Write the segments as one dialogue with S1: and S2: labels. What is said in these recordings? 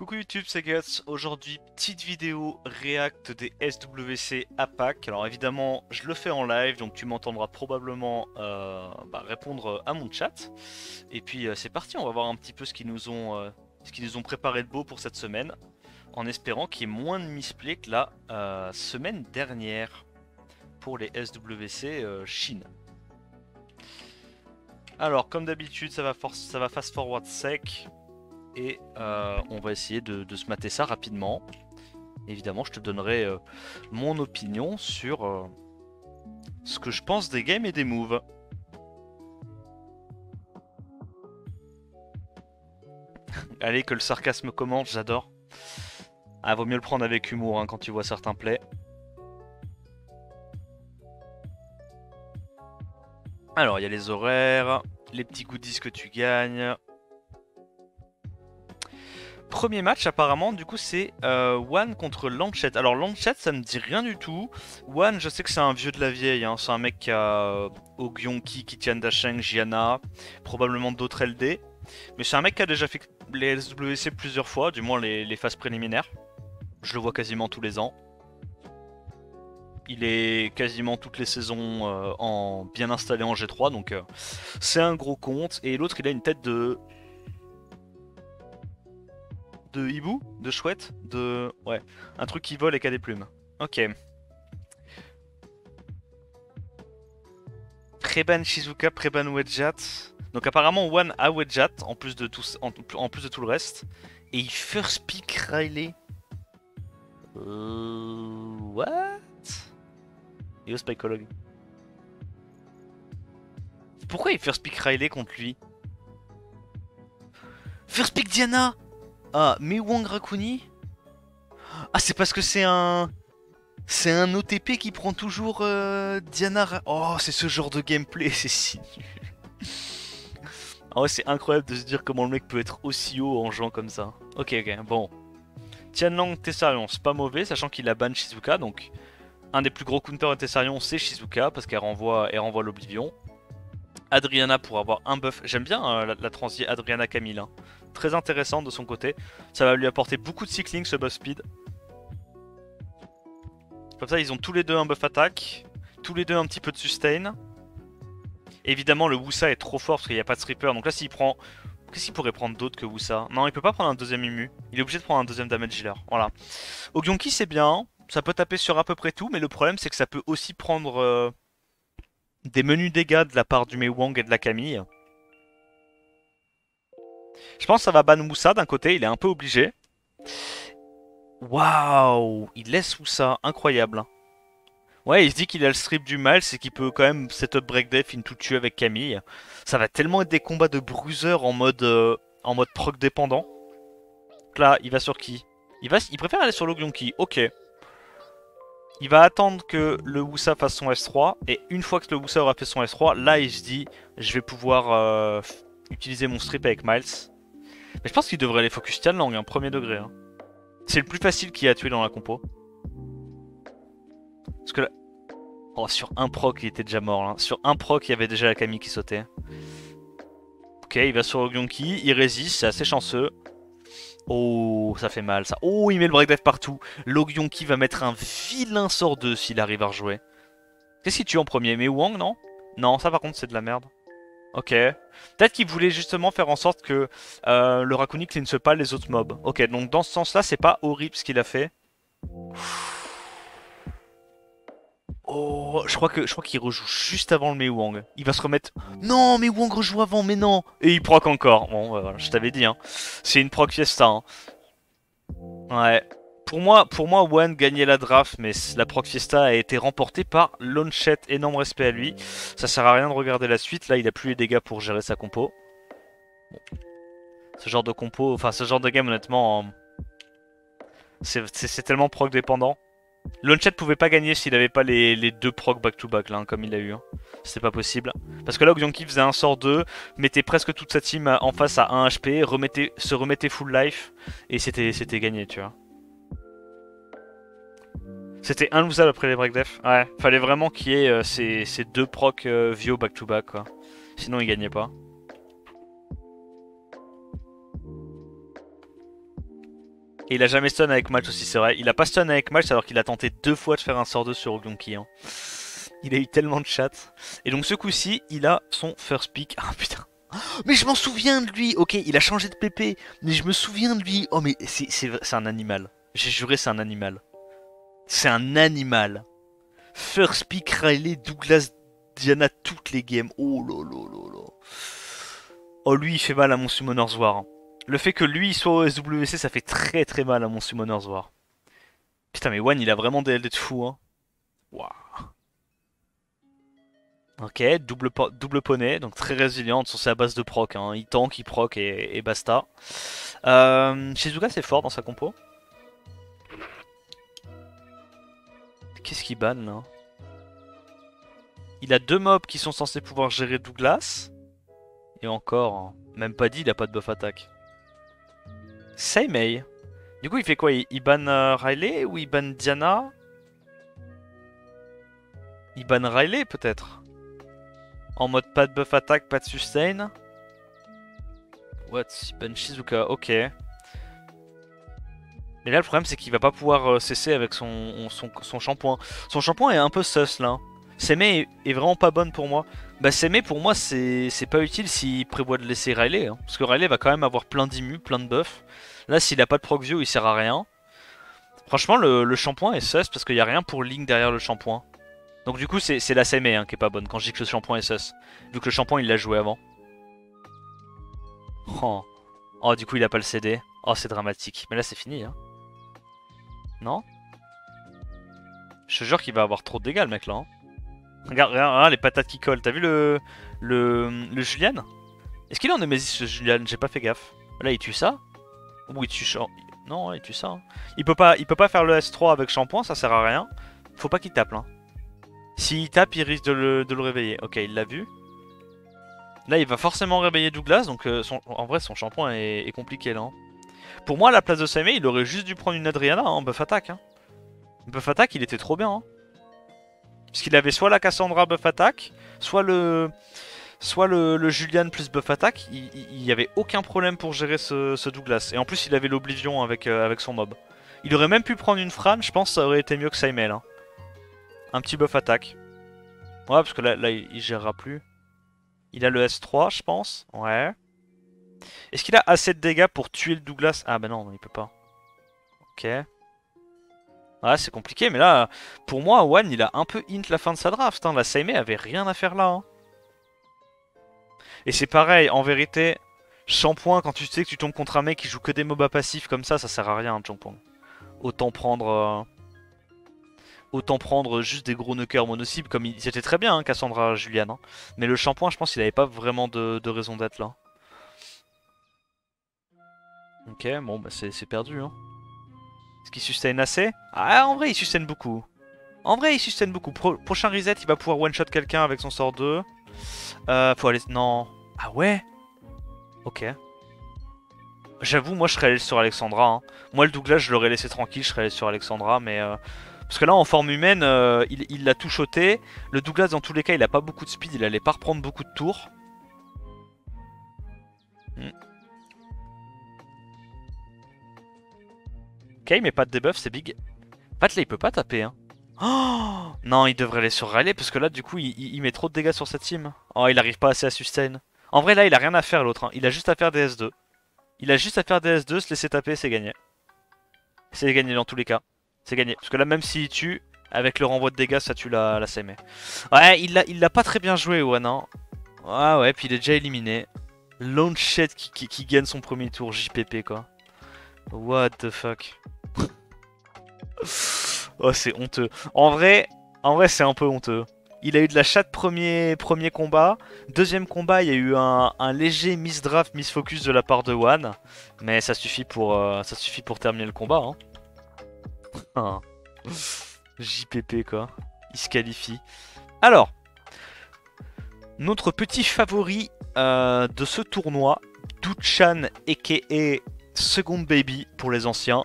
S1: Coucou YouTube, c'est Guts. Aujourd'hui, petite vidéo React des SWC à Pâques. Alors évidemment, je le fais en live, donc tu m'entendras probablement répondre à mon chat. Et puis c'est parti, on va voir un petit peu ce qu'ils nous ont préparé de beau pour cette semaine, en espérant qu'il y ait moins de misplay que la semaine dernière pour les SWC Chine. Alors comme d'habitude, ça va fast forward sec. Et on va essayer de se mater ça rapidement. Évidemment, je te donnerai mon opinion sur ce que je pense des games et des moves. Allez, que le sarcasme commence, j'adore. Ah, vaut mieux le prendre avec humour hein, quand tu vois certains plays. Alors, il y a les horaires, les petits goodies que tu gagnes. Premier match apparemment du coup c'est One contre Lanchet. Alors Lanchet ça me dit rien du tout. One je sais que c'est un vieux de la vieille hein. C'est un mec qui a Ogyonki, Kitian Dasheng, Gianna, probablement d'autres LD. Mais c'est un mec qui a déjà fait les LWC plusieurs fois, du moins les phases préliminaires. Je le vois quasiment tous les ans. Il est quasiment toutes les saisons bien installé en G3 donc c'est un gros compte. Et l'autre il a une tête de hibou, de chouette, ouais, un truc qui vole et qui a des plumes. Ok. Preban Shizuka, Preban Wedjat. Donc apparemment One a Wedjat en plus de tout, en plus de tout le reste. Et il first pick Riley. What? Et au Spikeologue. Pourquoi il first pick Riley contre lui? First pick Diana. Ah, mais Wang Rakuni. Ah, c'est parce que c'est un... C'est un OTP qui prend toujours Diana. Oh, c'est ce genre de gameplay, c'est si nul. Ah ouais, c'est incroyable de se dire comment le mec peut être aussi haut en jouant comme ça. Ok, bon. Tianlang Tessarion, c'est pas mauvais, sachant qu'il a ban Shizuka, donc un des plus gros counters de Tessarion, c'est Shizuka, parce qu'elle renvoie l'Oblivion. Adriana pour avoir un buff. J'aime bien la transi Adriana Camille. Hein. Très intéressante de son côté. Ça va lui apporter beaucoup de cycling ce buff speed. Comme ça, ils ont tous les deux un buff attaque, tous les deux un petit peu de sustain. Évidemment, le Wusa est trop fort parce qu'il n'y a pas de stripper. Donc là, s'il prend. Qu'est-ce qu'il pourrait prendre d'autre que Wusa? Non, il peut pas prendre un deuxième Imu. Il est obligé de prendre un deuxième damage healer. Voilà. Ogyonki, c'est bien. Ça peut taper sur à peu près tout. Mais le problème, c'est que ça peut aussi prendre des menus dégâts de la part du Mei Wang et de la Camille. Je pense que ça va ban Wusa d'un côté. Il est un peu obligé. Waouh! Il laisse Wusa. Incroyable. Ouais, il se dit qu'il a le strip du mal, c'est qu'il peut quand même setup break def, in tout tuer avec Camille. Ça va tellement être des combats de bruiser en mode proc dépendant. Donc là, il va sur qui? Il préfère aller sur l'Ogyonki, ok. Il va attendre que le Wusa fasse son S3, et une fois que le Wusa aura fait son S3, là il se dit, je vais pouvoir utiliser mon strip avec Miles. Mais je pense qu'il devrait aller focus Tianlang, hein, premier degré. Hein. C'est le plus facile qu'il y a à tuer dans la compo. Parce que là, oh, sur un proc, il était déjà mort. Là. Sur un proc, il y avait déjà la Camille qui sautait. Ok, il va sur Ogyonki, il résiste, c'est assez chanceux. Oh, ça fait mal ça. Oh, il met le break death partout. L'Ogyonki va mettre un vilain sort 2 s'il arrive à rejouer. Qu'est-ce qu'il tue en premier? Mais Wang, non? Non, ça par contre, c'est de la merde. Ok. Peut-être qu'il voulait justement faire en sorte que le Rakuni cleanse pas les autres mobs. Ok, donc dans ce sens-là, c'est pas horrible ce qu'il a fait. Oh, je crois qu'il rejoue juste avant le Mei Wang. Il va se remettre. Non, Mei Wang rejoue avant, mais non. Et il proc encore. Bon, voilà, je t'avais dit. Hein. C'est une proc fiesta. Hein. Ouais. Pour moi, One gagnait la draft, mais la proc fiesta a été remportée par Lanchet. Énorme respect à lui. Ça sert à rien de regarder la suite. Là, il a plus les dégâts pour gérer sa compo. Bon. Ce genre de compo, enfin ce genre de game, honnêtement, c'est tellement proc dépendant. Lanchet pouvait pas gagner s'il avait pas les deux procs back-to-back là, hein, comme il a eu. Hein. C'est pas possible. Parce que là, Ogyonki faisait un sort 2, mettait presque toute sa team en face à 1 HP, se remettait full life, et c'était gagné, tu vois. C'était inlosable après les break def. Ouais, fallait vraiment qu'il y ait ces deux procs Vio back-to-back, quoi. Sinon, il gagnait pas. Et il a jamais stun avec match aussi, c'est vrai. Il a pas stun avec match alors qu'il a tenté 2 fois de faire un sort 2 sur Ogonki. Hein. Il a eu tellement de chats. Et donc ce coup-ci, il a son first pick. Ah putain. Mais je m'en souviens de lui. Ok, il a changé de PP. Mais je me souviens de lui. Oh mais c'est un animal. J'ai juré c'est un animal. C'est un animal. First pick Riley, Douglas, Diana, toutes les games. Oh là là là là. Oh lui il fait mal à mon Summoner's War. Hein. Le fait que lui soit au SWC ça fait très très mal à mon Summoner's War. Putain mais One il a vraiment des LD de fou hein. Waouh. Ok, double poney, donc très résiliente, c'est à base de proc, hein. Il tank, il proc et basta. Shizuka c'est fort dans sa compo. Qu'est-ce qu'il banne là? Il a 2 mobs qui sont censés pouvoir gérer Douglas. Et encore, hein, même pas dit, il a pas de buff attaque. Seimei. Du coup il fait quoi? Il banne Riley ou il banne Diana? Il banne Riley peut-être? En mode pas de buff attaque, pas de sustain. What? Il banne Shizuka, ok. Mais là le problème c'est qu'il va pas pouvoir cesser avec son shampoing. Son shampoing est un peu sus là. Seimei est vraiment pas bonne pour moi. Bah Seimei pour moi c'est pas utile s'il prévoit de laisser Riley. Hein. Parce que Riley va quand même avoir plein d'immu, plein de buffs. Là s'il a pas de proc view il sert à rien. Franchement le shampoing est sus parce qu'il y a rien pour Link derrière le shampoing. Donc du coup c'est la Seimei hein, qui est pas bonne quand je dis que le shampoing est sus. Vu que le shampoing il l'a joué avant. Oh. Oh du coup il a pas le CD. Oh c'est dramatique. Mais là c'est fini hein. Non? Je te jure qu'il va avoir trop de dégâts le mec là. Hein. Regarde les patates qui collent. T'as vu le Julian? Est-ce qu'il est en Nemesis ce Julian? J'ai pas fait gaffe. Là il tue ça? Ou il tue non il tue ça. Hein. Il peut pas faire le S3 avec shampoing, ça sert à rien. Faut pas qu'il tape là. S'il tape il risque de le réveiller. Ok il l'a vu. Là il va forcément réveiller Douglas donc en vrai son shampoing est compliqué là. Hein. Pour moi à la place de Seimei il aurait juste dû prendre une Adriana en buff attaque. Hein. Buff attaque il était trop bien. Hein. Parce qu'il avait soit la Cassandra buff attaque, soit le Julian plus buff attaque. Il y avait aucun problème pour gérer ce Douglas. Et en plus il avait l'Oblivion avec son mob. Il aurait même pu prendre une Fran, je pense que ça aurait été mieux que Seimei là. Un petit buff attaque. Ouais parce que là il gérera plus. Il a le S3 je pense. Ouais. Est-ce qu'il a assez de dégâts pour tuer le Douglas? Ah bah non il peut pas. Ok. Ouais, c'est compliqué, mais là, pour moi, One, il a un peu hint la fin de sa draft. Hein. La Seimei avait rien à faire là. Hein. Et c'est pareil, en vérité, shampoing, quand tu sais que tu tombes contre un mec qui joue que des MOBA passifs comme ça sert à rien, shampoing. Autant prendre juste des gros knockers mono-cibles, comme c'était très bien, hein, Cassandra Julian. Hein. Mais le shampoing, je pense qu'il avait pas vraiment de raison d'être là. Ok, bon, bah c'est perdu. Hein. Est-ce qu'il sustain assez? Ah, en vrai, il sustain beaucoup. En vrai, il sustain beaucoup. Prochain reset, il va pouvoir one-shot quelqu'un avec son sort 2. Faut aller... Non. Ah ouais? Ok. J'avoue, moi, je serais allé sur Alexandra. Hein. Moi, le Douglas, je l'aurais laissé tranquille. Je serais allé sur Alexandra, mais... Parce que là, en forme humaine, il l'a tout shoté. Le Douglas, dans tous les cas, il a pas beaucoup de speed. Il allait pas reprendre beaucoup de tours. Ok, mais pas de debuff, c'est big. Pat, là, il peut pas taper, hein. Oh non, il devrait aller sur Riley parce que là, du coup, il met trop de dégâts sur cette team. Oh, il arrive pas assez à sustain. En vrai, là, il a rien à faire, l'autre. Hein. Il a juste à faire des S2. Il a juste à faire des S2, se laisser taper, c'est gagné. C'est gagné dans tous les cas. C'est gagné. Parce que là, même s'il tue, avec le renvoi de dégâts, ça tue la Seimei. Ouais, il l'a pas très bien joué, One. Hein. Ouais, puis il est déjà éliminé. Launchet qui gagne son premier tour, JPP, quoi. What the fuck. Oh, c'est honteux. En vrai c'est un peu honteux. Il a eu de la chatte premier combat. Deuxième combat, il y a eu un léger misdraft, misfocus de la part de One. Mais ça suffit pour terminer le combat. Hein. JPP quoi. Il se qualifie. Alors, notre petit favori de ce tournoi, Duchan aka Second Baby pour les anciens.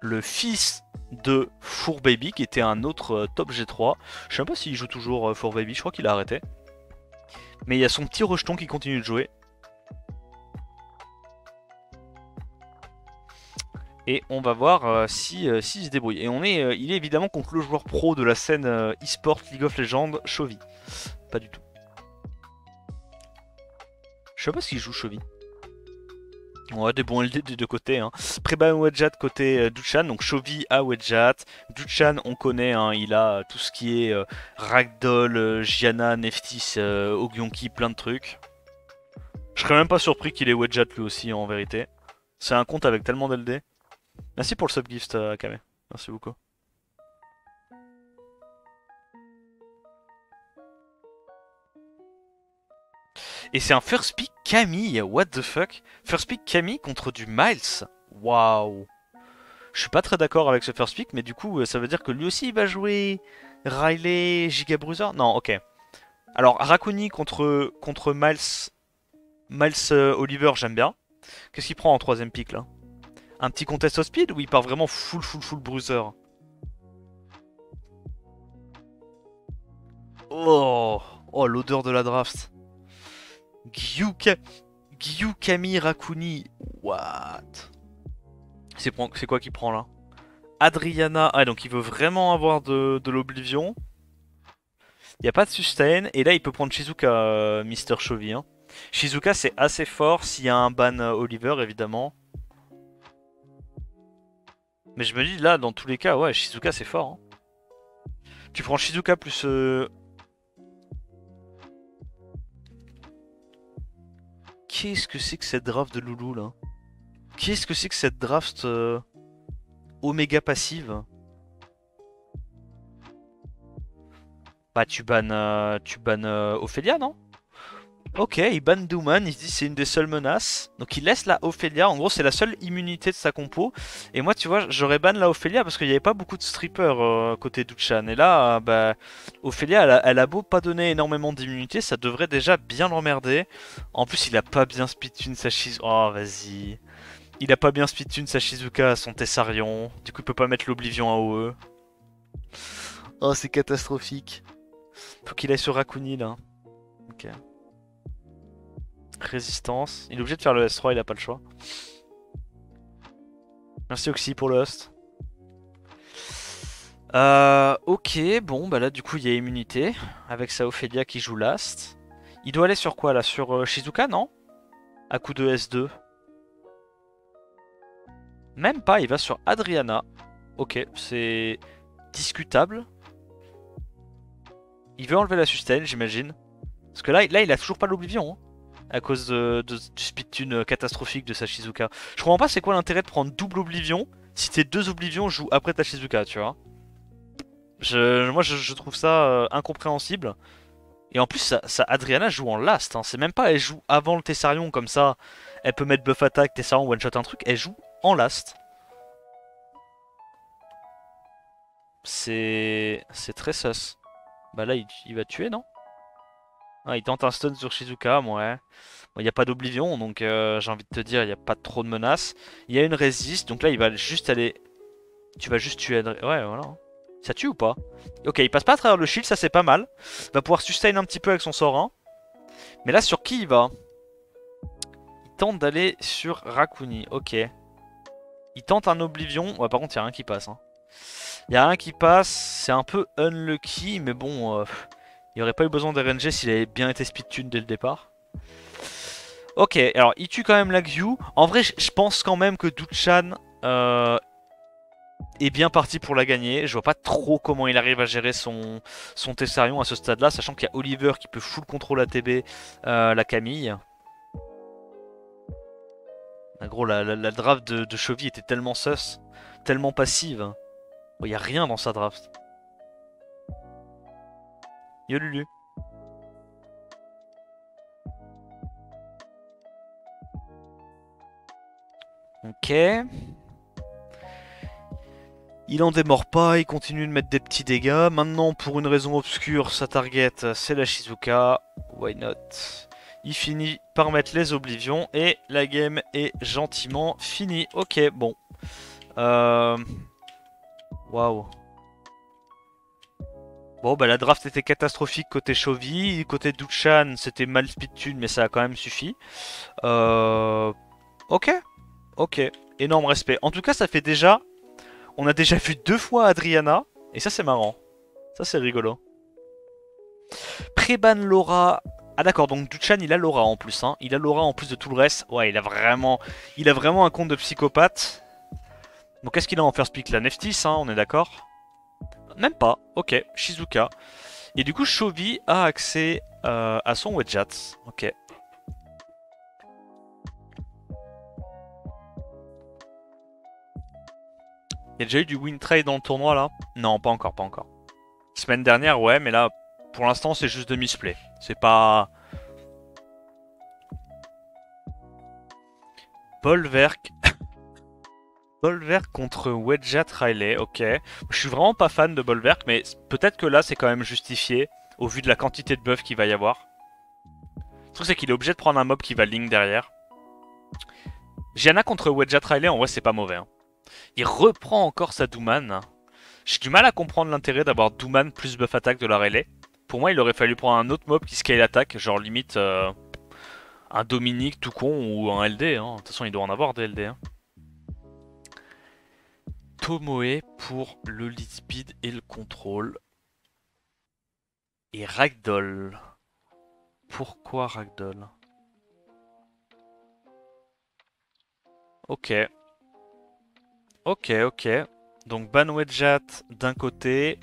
S1: Le fils de Four Baby qui était un autre top G3. Je sais même pas s'il joue toujours Four Baby, je crois qu'il a arrêté. Mais il y a son petit rejeton qui continue de jouer. Et on va voir si se débrouille. Et il est évidemment contre le joueur pro de la scène e-sport League of Legends, Chovy. Pas du tout. Je sais pas s'il joue Chovy. Ouais, des bons LD des deux côtés. Hein. Preban Wedjat côté Duchan, donc Chovy à Wedjat. Duchan, on connaît, hein, il a tout ce qui est Ragdoll, Gianna, Neftis, Ogyonki, plein de trucs. Je serais même pas surpris qu'il ait Wedjat lui aussi en vérité. C'est un compte avec tellement d'LD. Merci pour le subgift, Akame. Merci beaucoup. Et c'est un first pick Camille, what the fuck? First pick Camille contre du Miles. Waouh. Je suis pas très d'accord avec ce first pick, mais du coup, ça veut dire que lui aussi il va jouer Riley, Giga Bruiser? Non, ok. Alors, Raccoon contre Miles Oliver, j'aime bien. Qu'est-ce qu'il prend en troisième pick là? Un petit contest au speed ou il part vraiment full Bruiser? Oh, oh l'odeur de la draft. Gyukami Rakuni. What? C'est quoi qu'il prend là? Adriana. Ah, donc il veut vraiment avoir de l'Oblivion. Il n'y a pas de sustain. Et là, il peut prendre Shizuka, Mister Chovy. Hein. Shizuka, c'est assez fort s'il y a un ban Oliver, évidemment. Mais je me dis, là, dans tous les cas, ouais, Shizuka, c'est fort. Hein. Tu prends Shizuka plus... Qu'est-ce que c'est que cette draft de Loulou, là? Qu'est-ce que c'est que cette draft Oméga passive? Bah, tu bannes Ophelia, non? Ok, il banne Dooman, il se dit c'est une des seules menaces. Donc il laisse la Ophelia, en gros c'est la seule immunité de sa compo. Et moi tu vois, j'aurais ban la Ophelia parce qu'il n'y avait pas beaucoup de strippers côté Duchan. Et là, bah, Ophelia elle a beau pas donner énormément d'immunité, ça devrait déjà bien l'emmerder. En plus il a pas bien speedtune sa Shizuka. Oh vas-y. Il a pas bien speedtune sa Shizuka, son Tessarion. Du coup il peut pas mettre l'Oblivion à OE. Oh c'est catastrophique. Faut qu'il aille sur Rakuni là. Ok. Résistance. Il est obligé de faire le S3, il a pas le choix. Merci Oxy pour le host. Ok, bon, bah là du coup il y a immunité. Avec sa Ophelia qui joue last. Il doit aller sur quoi là? Sur Shizuka, non? À coup de S2. Même pas, il va sur Adriana. Ok, c'est discutable. Il veut enlever la sustain, j'imagine. Parce que là il a toujours pas l'Oblivion. Hein. À cause du speedtune catastrophique de sa Shizuka. Je comprends pas c'est quoi l'intérêt de prendre double Oblivion si tes deux Oblivions jouent après ta Shizuka, tu vois. Moi je trouve ça incompréhensible. Et en plus ça Adriana joue en last, hein. C'est même pas elle joue avant le Tessarion comme ça. Elle peut mettre buff attack, Tessarion, one shot un truc. Elle joue en last. C'est très sus. Bah là il va tuer, non? Ah, il tente un stun sur Shizuka, ouais. Bon, il n'y a pas d'Oblivion, donc j'ai envie de te dire, il n'y a pas trop de menaces. Il y a une résiste, donc là il va juste aller... Tu vas juste tuer... Ouais, voilà. Ça tue ou pas? Ok, il passe pas à travers le shield, ça c'est pas mal. Il va pouvoir sustain un petit peu avec son sort 1. Mais là, sur qui il va? Il tente d'aller sur Rakuni, ok. Il tente un Oblivion. Ouais, par contre, il y a rien qui passe. Hein. Il y a rien qui passe, c'est un peu unlucky, mais bon... il aurait pas eu besoin d'RNG s'il avait bien été speedtune dès le départ. Ok, alors il tue quand même la Gyu. En vrai, je pense quand même que Duchan est bien parti pour la gagner. Je vois pas trop comment il arrive à gérer son Tessarion à ce stade-là, sachant qu'il y a Oliver qui peut full contrôle ATB la Camille. En gros, la draft de Chovy était tellement sus, tellement passive. Il y a rien dans sa draft. Yo Lulu. Ok. Il en démord pas, il continue de mettre des petits dégâts. Maintenant, pour une raison obscure, sa target, c'est la Shizuka. Why not? Il finit par mettre les Oblivions et la game est gentiment finie. Ok, bon. Waouh. Bon, bah la draft était catastrophique côté Chovy. Côté Duchan, c'était mal speedtune, mais ça a quand même suffi. Ok. Ok. énorme respect. En tout cas, ça fait déjà... On a déjà vu 2 fois Adriana, et ça c'est marrant. Ça c'est rigolo. Préban Laura... Ah d'accord, donc Duchan il a Laura en plus, hein. Il a Laura en plus de tout le reste. Ouais, il a vraiment un compte de psychopathe. Donc qu'est-ce qu'il a en first pick là? Neftis, hein, on est d'accord? Même pas, ok, Shizuka. Et du coup, Chovy a accès à son Wedjat. Ok. Il y a déjà eu du win trade dans le tournoi là? Non, pas encore, pas encore. Semaine dernière, ouais, mais là, pour l'instant, c'est juste de misplay. C'est pas... Bolverk. Bolverk contre Wedjat Riley, ok. Je suis vraiment pas fan de Bolverk, mais peut-être que là, c'est quand même justifié, au vu de la quantité de buffs qu'il va y avoir. Le truc, c'est qu'il est obligé de prendre un mob qui va link derrière. Gianna contre Wedjat Riley, en vrai, c'est pas mauvais. Hein. Il reprend encore sa Douman. J'ai du mal à comprendre l'intérêt d'avoir Douman plus buff attaque de la Riley. Pour moi, il aurait fallu prendre un autre mob qui scale attaque, genre limite un Dominique tout con ou un LD. Hein. De toute façon, il doit en avoir des LD. Hein. Tomoe pour le lead speed et le contrôle. Et Ragdoll. Pourquoi Ragdoll? Ok. Ok, ok. Donc Ban Wedjat d'un côté,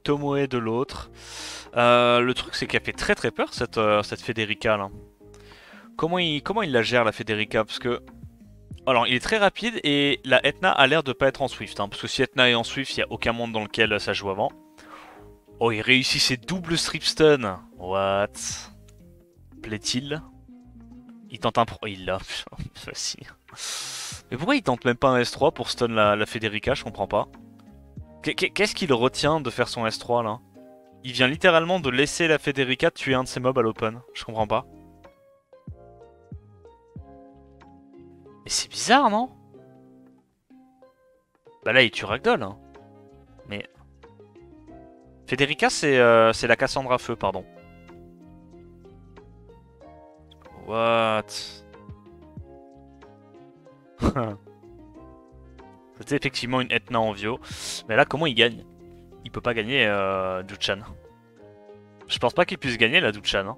S1: Tomoe de l'autre. Le truc c'est qu'elle fait très très peur cette Federica là. Comment il la gère la Federica? Parce que... Alors il est très rapide et la Etna a l'air de pas être en Swift. Hein, parce que si Etna est en Swift, il n'y a aucun monde dans lequel ça joue avant. Oh, il réussit ses doubles strip stun. What? Plaît-il? Il tente un pro... Oh, il l'a. Facile. Mais pourquoi il tente même pas un S3 pour stun la Federica? Je comprends pas. Qu'est-ce qui le retient de faire son S3 là? Il vient littéralement de laisser la Federica tuer un de ses mobs à l'open. Je comprends pas. Mais c'est bizarre, non? Bah là, il tue Ragdoll. Hein. Mais... Federica, c'est la Cassandra Feu, pardon. What? C'était effectivement une Etna en Vio. Mais là, comment il gagne? Il peut pas gagner Duchan. Je pense pas qu'il puisse gagner la Duchan. Hein.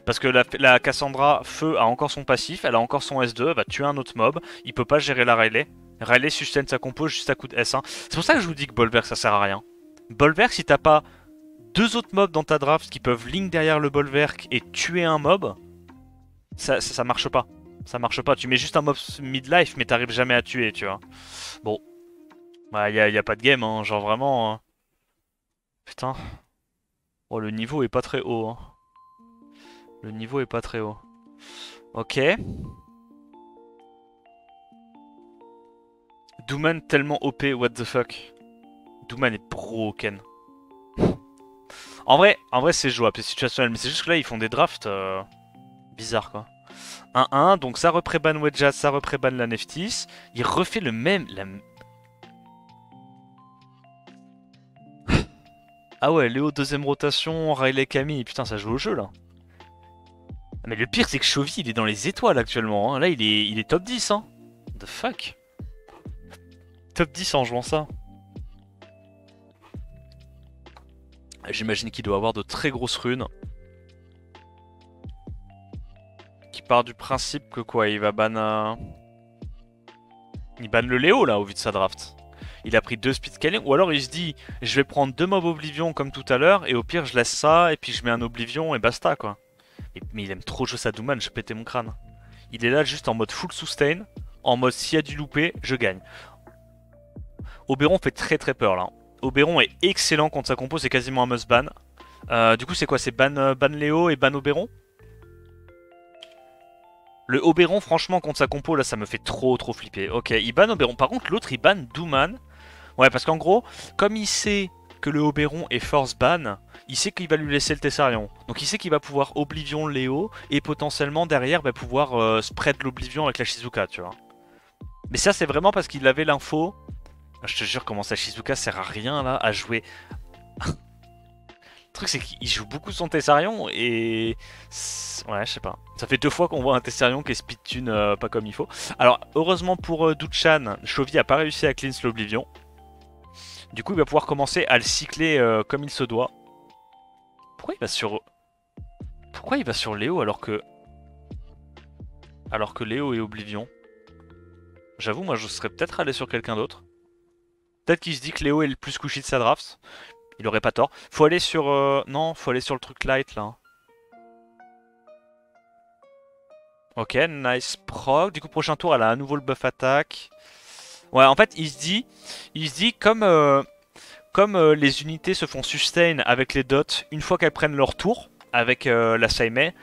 S1: Parce que la Cassandra Feu a encore son passif, elle a encore son S2, elle va tuer un autre mob. Il peut pas gérer la Riley. Riley sustain sa compo juste à coup de S1. C'est pour ça que je vous dis que Bolverk ça sert à rien. Bolverk, si t'as pas 2 autres mobs dans ta draft qui peuvent link derrière le Bolverk et tuer un mob, ça marche pas. Ça marche pas. Tu mets juste un mob midlife, mais t'arrives jamais à tuer, tu vois. Bon. Bah, y a pas de game, hein. Genre vraiment. Hein. Putain. Oh, le niveau est pas très haut. Hein. Le niveau est pas très haut. Ok. Douman tellement OP, what the fuck. Douman est broken. En vrai c'est jouable, c'est situationnel, mais c'est juste que là ils font des drafts bizarres quoi. 1-1, donc ça repré-ban Wedjat, ça repré-ban la Neftis. Il refait le même... Ah ouais, Léo deuxième rotation, Riley Camille, putain ça joue au jeu là. Mais le pire c'est que Chovy il est dans les étoiles actuellement, hein. Là il est top 10 hein. What the fuck. Top 10 en jouant ça. J'imagine qu'il doit avoir de très grosses runes. Qui part du principe que quoi, il va ban... Il banne le Léo là au vu de sa draft. Il a pris 2 speed scaling, ou alors il se dit je vais prendre 2 mobs Oblivion comme tout à l'heure, et au pire je laisse ça, et puis je mets un Oblivion et basta quoi. Mais il aime trop jouer sa Douman, je pétais mon crâne. Il est là juste en mode full sustain, en mode s'il y a du loupé, je gagne. Oberon fait très très peur là. Oberon est excellent contre sa compo, c'est quasiment un must ban. Du coup c'est quoi? C'est ban Léo et ban Oberon? Le Oberon franchement contre sa compo là ça me fait trop flipper. Ok, il ban Oberon. Par contre l'autre il ban Douman. Ouais parce qu'en gros, comme il sait que le Oberon est force ban, il sait qu'il va lui laisser le Tessarion. Donc il sait qu'il va pouvoir Oblivion Léo et potentiellement derrière va pouvoir spread l'Oblivion avec la Shizuka, tu vois. Mais ça c'est vraiment parce qu'il avait l'info. Je te jure comment sa Shizuka sert à rien là, à jouer.
S2: Le truc, c'est qu'il joue beaucoup son Tessarion et. Ouais, je sais pas. Ça fait 2 fois qu'on voit un Tessarion qui est speedtune pas comme il faut. Alors, heureusement pour Duchan, Chovy a pas réussi à cleanse l'Oblivion. Du coup, il va pouvoir commencer à le cycler comme il se doit. Pourquoi il va sur. Pourquoi il va sur Léo alors que. Alors que Léo est Oblivion? J'avoue, moi je serais peut-être allé sur quelqu'un d'autre. Peut-être qu'il se dit que Léo est le plus squishy de sa draft. Il aurait pas tort. Faut aller sur. Non, faut aller sur le truc light là. Ok, nice proc. Du coup, prochain tour, elle a à nouveau le buff attaque. Ouais, en fait, il se dit comme les unités se font sustain avec les dots une fois qu'elles prennent leur tour avec la Saimei,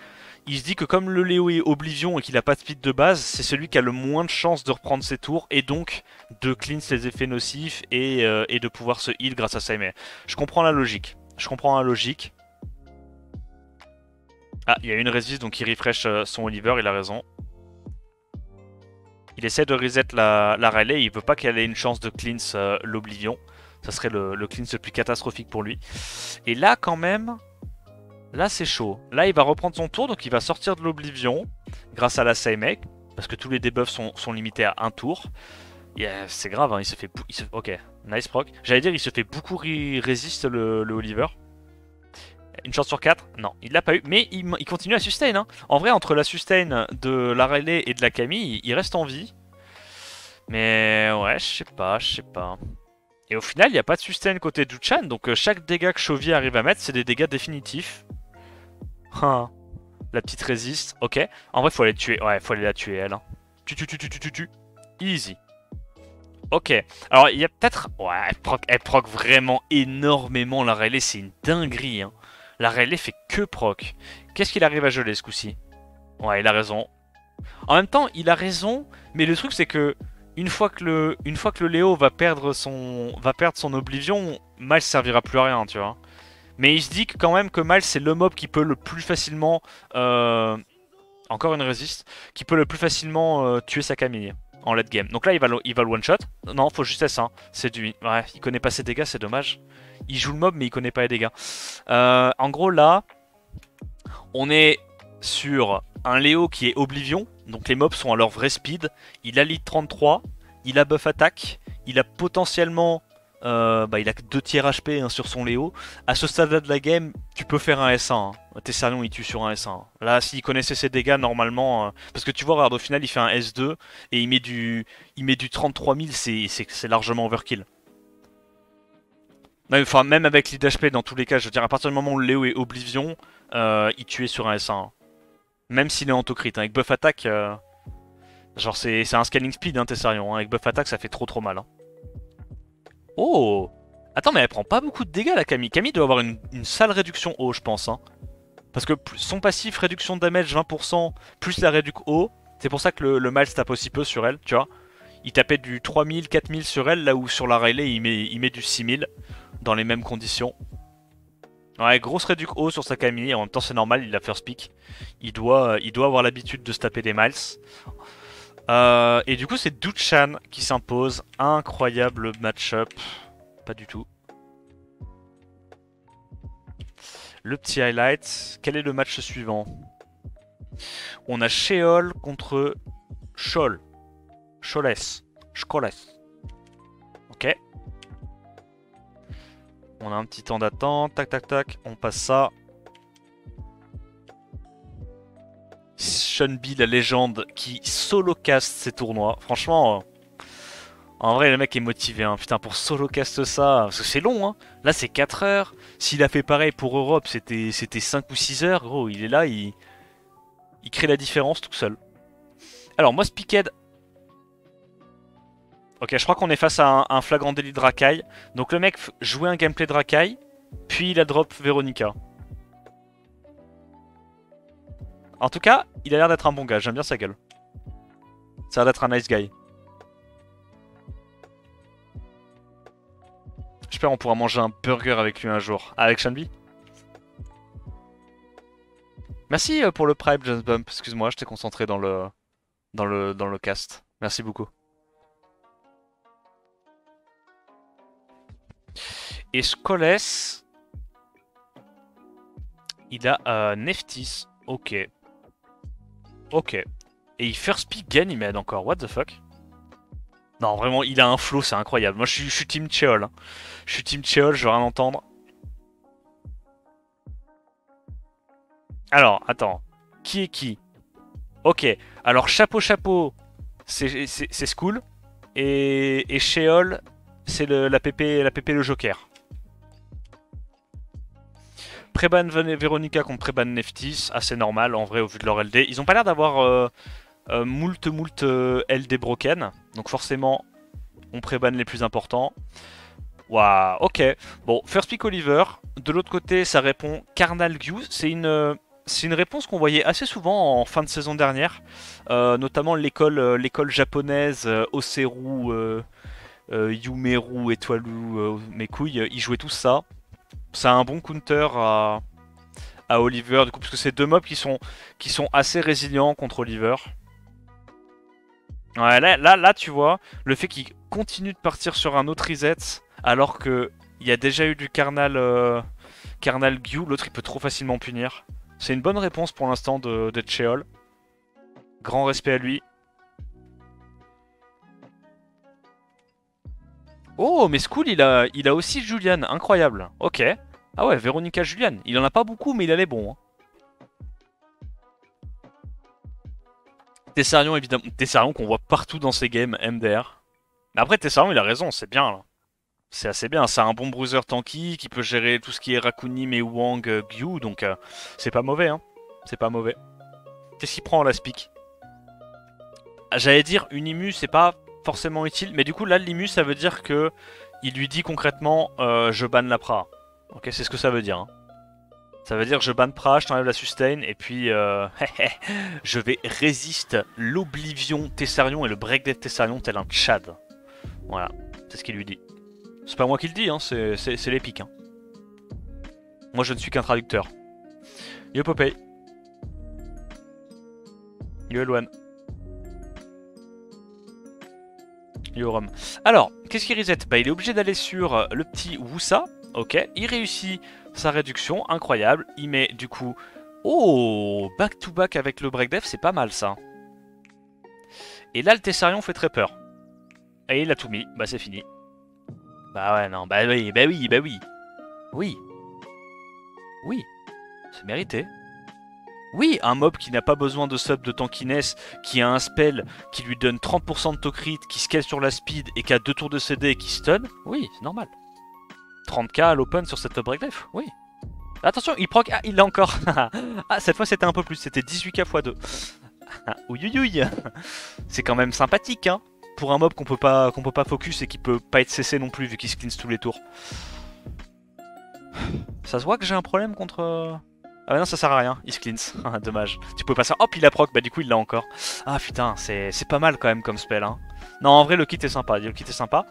S2: il se dit que comme le Léo est Oblivion et qu'il a pas de speed de base, c'est celui qui a le moins de chances de reprendre ses tours et donc de cleanse les effets nocifs et de pouvoir se heal grâce à Saimei. Je comprends la logique. Je comprends la logique. Ah, il y a une résiste donc il refresh son Oliver, il a raison. Il essaie de reset la Rayleigh, il veut pas qu'elle ait une chance de cleanse l'Oblivion. Ça serait le cleanse le plus catastrophique pour lui. Et là quand même, là c'est chaud. Là il va reprendre son tour, donc il va sortir de l'Oblivion grâce à la Saimei, parce que tous les debuffs sont limités à un tour. Yeah, c'est grave, hein, il se fait... Ok, nice proc. J'allais dire il se fait beaucoup résiste le Oliver. Une chance sur 4? Non, il l'a pas eu, mais il continue à sustain. Hein. En vrai, entre la sustain de la Rayleigh et de la Camille, il reste en vie. Mais ouais, je sais pas. Et au final, il n'y a pas de sustain côté Duchan, donc chaque dégât que Chovy arrive à mettre, c'est des dégâts définitifs. Hein, la petite résiste, ok. En vrai, faut aller tuer, ouais, faut aller la tuer elle. Hein. Tu. Easy. Ok, alors il y a peut-être... Ouais, elle proc vraiment énormément la Rayleigh, c'est une dinguerie. Hein. La Rayleigh fait que proc. Qu'est-ce qu'il arrive à geler ce coup-ci? Ouais, il a raison. En même temps, il a raison, mais le truc c'est que une fois que le Léo va perdre son Oblivion, Miles servira plus à rien, tu vois. Mais il se dit quand même que Miles c'est le mob qui peut le plus facilement, encore une résiste, qui peut le plus facilement tuer sa Camille en late game. Donc là il va le one shot. Non, faut juste S1. C'est du, ouais, il connaît pas ses dégâts, c'est dommage. Il joue le mob mais il connaît pas les dégâts. En gros là, on est sur un Léo qui est Oblivion, donc les mobs sont à leur vrai speed. Il a lead 33, il a buff attaque, il a potentiellement... il a que 2 tiers HP hein, sur son Léo. À ce stade-là de la game, tu peux faire un S1. Hein. Tessarion il tue sur un S1. Là, s'il connaissait ses dégâts normalement... parce que tu vois, regarde, au final il fait un S2 et il met du 33 000, c'est largement overkill. Enfin, même avec lead HP dans tous les cas, je veux dire, à partir du moment où le Léo est Oblivion, il tuait sur un S1. Même s'il est en crit, hein. Avec buff attack, genre c'est un scanning speed, hein, Tessarion. Hein. Avec buff attack, ça fait trop mal. Hein. Oh! Attends, mais elle prend pas beaucoup de dégâts, la Camille. Camille doit avoir une sale réduction haut, je pense. Hein. Parce que son passif, réduction de damage 20%, plus la réduc haut, c'est pour ça que le Miles tape aussi peu sur elle, tu vois. Il tapait du 3000, 4000 sur elle, là où sur la Rayleigh, il met du 6000 dans les mêmes conditions. Ouais, grosse réduc haut sur sa Camille, en même temps c'est normal, il a first pick. Il doit avoir l'habitude de se taper des miles. Et du coup c'est Duchan qui s'impose. Incroyable match-up. Pas du tout. Le petit highlight. Quel est le match suivant? On a Sheol contre Shol. Sholes. Shkoles. Ok. On a un petit temps d'attente. Tac tac tac. On passe ça. Shunbi, la légende, qui solo-cast ces tournois. Franchement, en vrai, le mec est motivé. Hein. Putain, pour solo-cast ça, parce que c'est long. Hein. Là, c'est 4 heures. S'il a fait pareil pour Europe, c'était 5 ou 6 heures. Gros, il est là, il crée la différence tout seul. Alors, moi, Spickhead. Ok, je crois qu'on est face à un flagrant délit de Rakai. Donc, le mec jouait un gameplay de Rakai, puis il a drop Veronica. En tout cas, il a l'air d'être un bon gars, j'aime bien sa gueule. Ça a l'air d'être un nice guy. J'espère on pourra manger un burger avec lui un jour. Avec Shanbi. Merci pour le prime, James Bump. Excuse-moi, j'étais concentré dans le cast. Merci beaucoup. Et Skoles... Il a Neftis. Ok. Ok. Et il first pick Ganymede encore. What the fuck? Non, vraiment, il a un flow, c'est incroyable. Moi, je suis team Cheol. Hein. Je suis team Cheol, je veux rien entendre. Alors, attends. Qui est qui? Ok. Alors, chapeau, c'est School. Et Sheol, c'est la PP le Joker. Préban Veronica contre Préban Neftis, assez normal en vrai au vu de leur LD. Ils ont pas l'air d'avoir moult LD broken, donc forcément on préban les plus importants. Waouh, ok. Bon, first pick Oliver. De l'autre côté, ça répond Carnal Gu. C'est une réponse qu'on voyait assez souvent en fin de saison dernière, notamment l'école japonaise Oseru, Yumeru, Étoilou, mes couilles, ils jouaient tous ça. C'est un bon counter à Oliver, du coup, parce que c'est deux mobs qui sont assez résilients contre Oliver. Ouais, là, tu vois, le fait qu'il continue de partir sur un autre reset, alors que il y a déjà eu du Carnal Gyu, l'autre il peut trop facilement punir. C'est une bonne réponse pour l'instant de Cheol. Grand respect à lui. Oh, mais School, il a aussi Julian, incroyable. Ok. Ah ouais, Véronica Julian. Il en a pas beaucoup, mais il a les bons. Hein. Tessarion, évidemment. Tessarion qu'on voit partout dans ces games, MDR. Mais après, Tessarion, il a raison, c'est bien là. C'est assez bien, c'est un bon bruiser tanky qui peut gérer tout ce qui est Rakuni, Mewang, Gyu, donc c'est pas mauvais, hein. C'est pas mauvais. Qu'est-ce qu'il prend en last pick? J'allais dire une Imu, c'est pas forcément utile, mais du coup là l'Imu ça veut dire que il lui dit concrètement je banne la Pra. Ok, c'est ce que ça veut dire. Hein. Ça veut dire je banne Pra, je t'enlève la sustain, et puis je vais résiste l'Oblivion Tessarion et le Breakdeath Tessarion tel un Tchad. Voilà, c'est ce qu'il lui dit. C'est pas moi qui le dis, hein, c'est l'épique. Hein. Moi je ne suis qu'un traducteur. Yo Popeye. Yo Eloane. Yo Rom. Alors, qu'est-ce qu'il reset? Bah il est obligé d'aller sur le petit Wusa. Ok, il réussit sa réduction, incroyable. Il met du coup... Oh, back to back avec le break def, c'est pas mal ça. Et là le Tessarion fait très peur. Et il a tout mis, bah c'est fini. Bah ouais, non, bah oui, bah oui, bah oui. Oui. Oui. C'est mérité. Oui, un mob qui n'a pas besoin de sub de tankiness, qui a un spell qui lui donne 30% de to-crit, qui scale sur la speed et qui a 2 tours de CD et qui stun, oui, c'est normal. 30k à l'open sur cette break life, oui. Attention, il proc... Ah, il l'a encore. Ah, cette fois c'était un peu plus, c'était 18k x 2. Ouïouïouï. C'est quand même sympathique, hein. Pour un mob qu'on peut pas focus et qui peut pas être CC non plus vu qu'il se cleanse tous les tours. Ça se voit que j'ai un problème contre... Ah bah non, ça sert à rien, il se cleanse. Dommage. Tu pouvais pas ça. Hop, il a proc, bah du coup il l'a encore. Ah putain, c'est pas mal quand même comme spell. Hein. Non, en vrai, le kit est sympa. Le kit est sympa.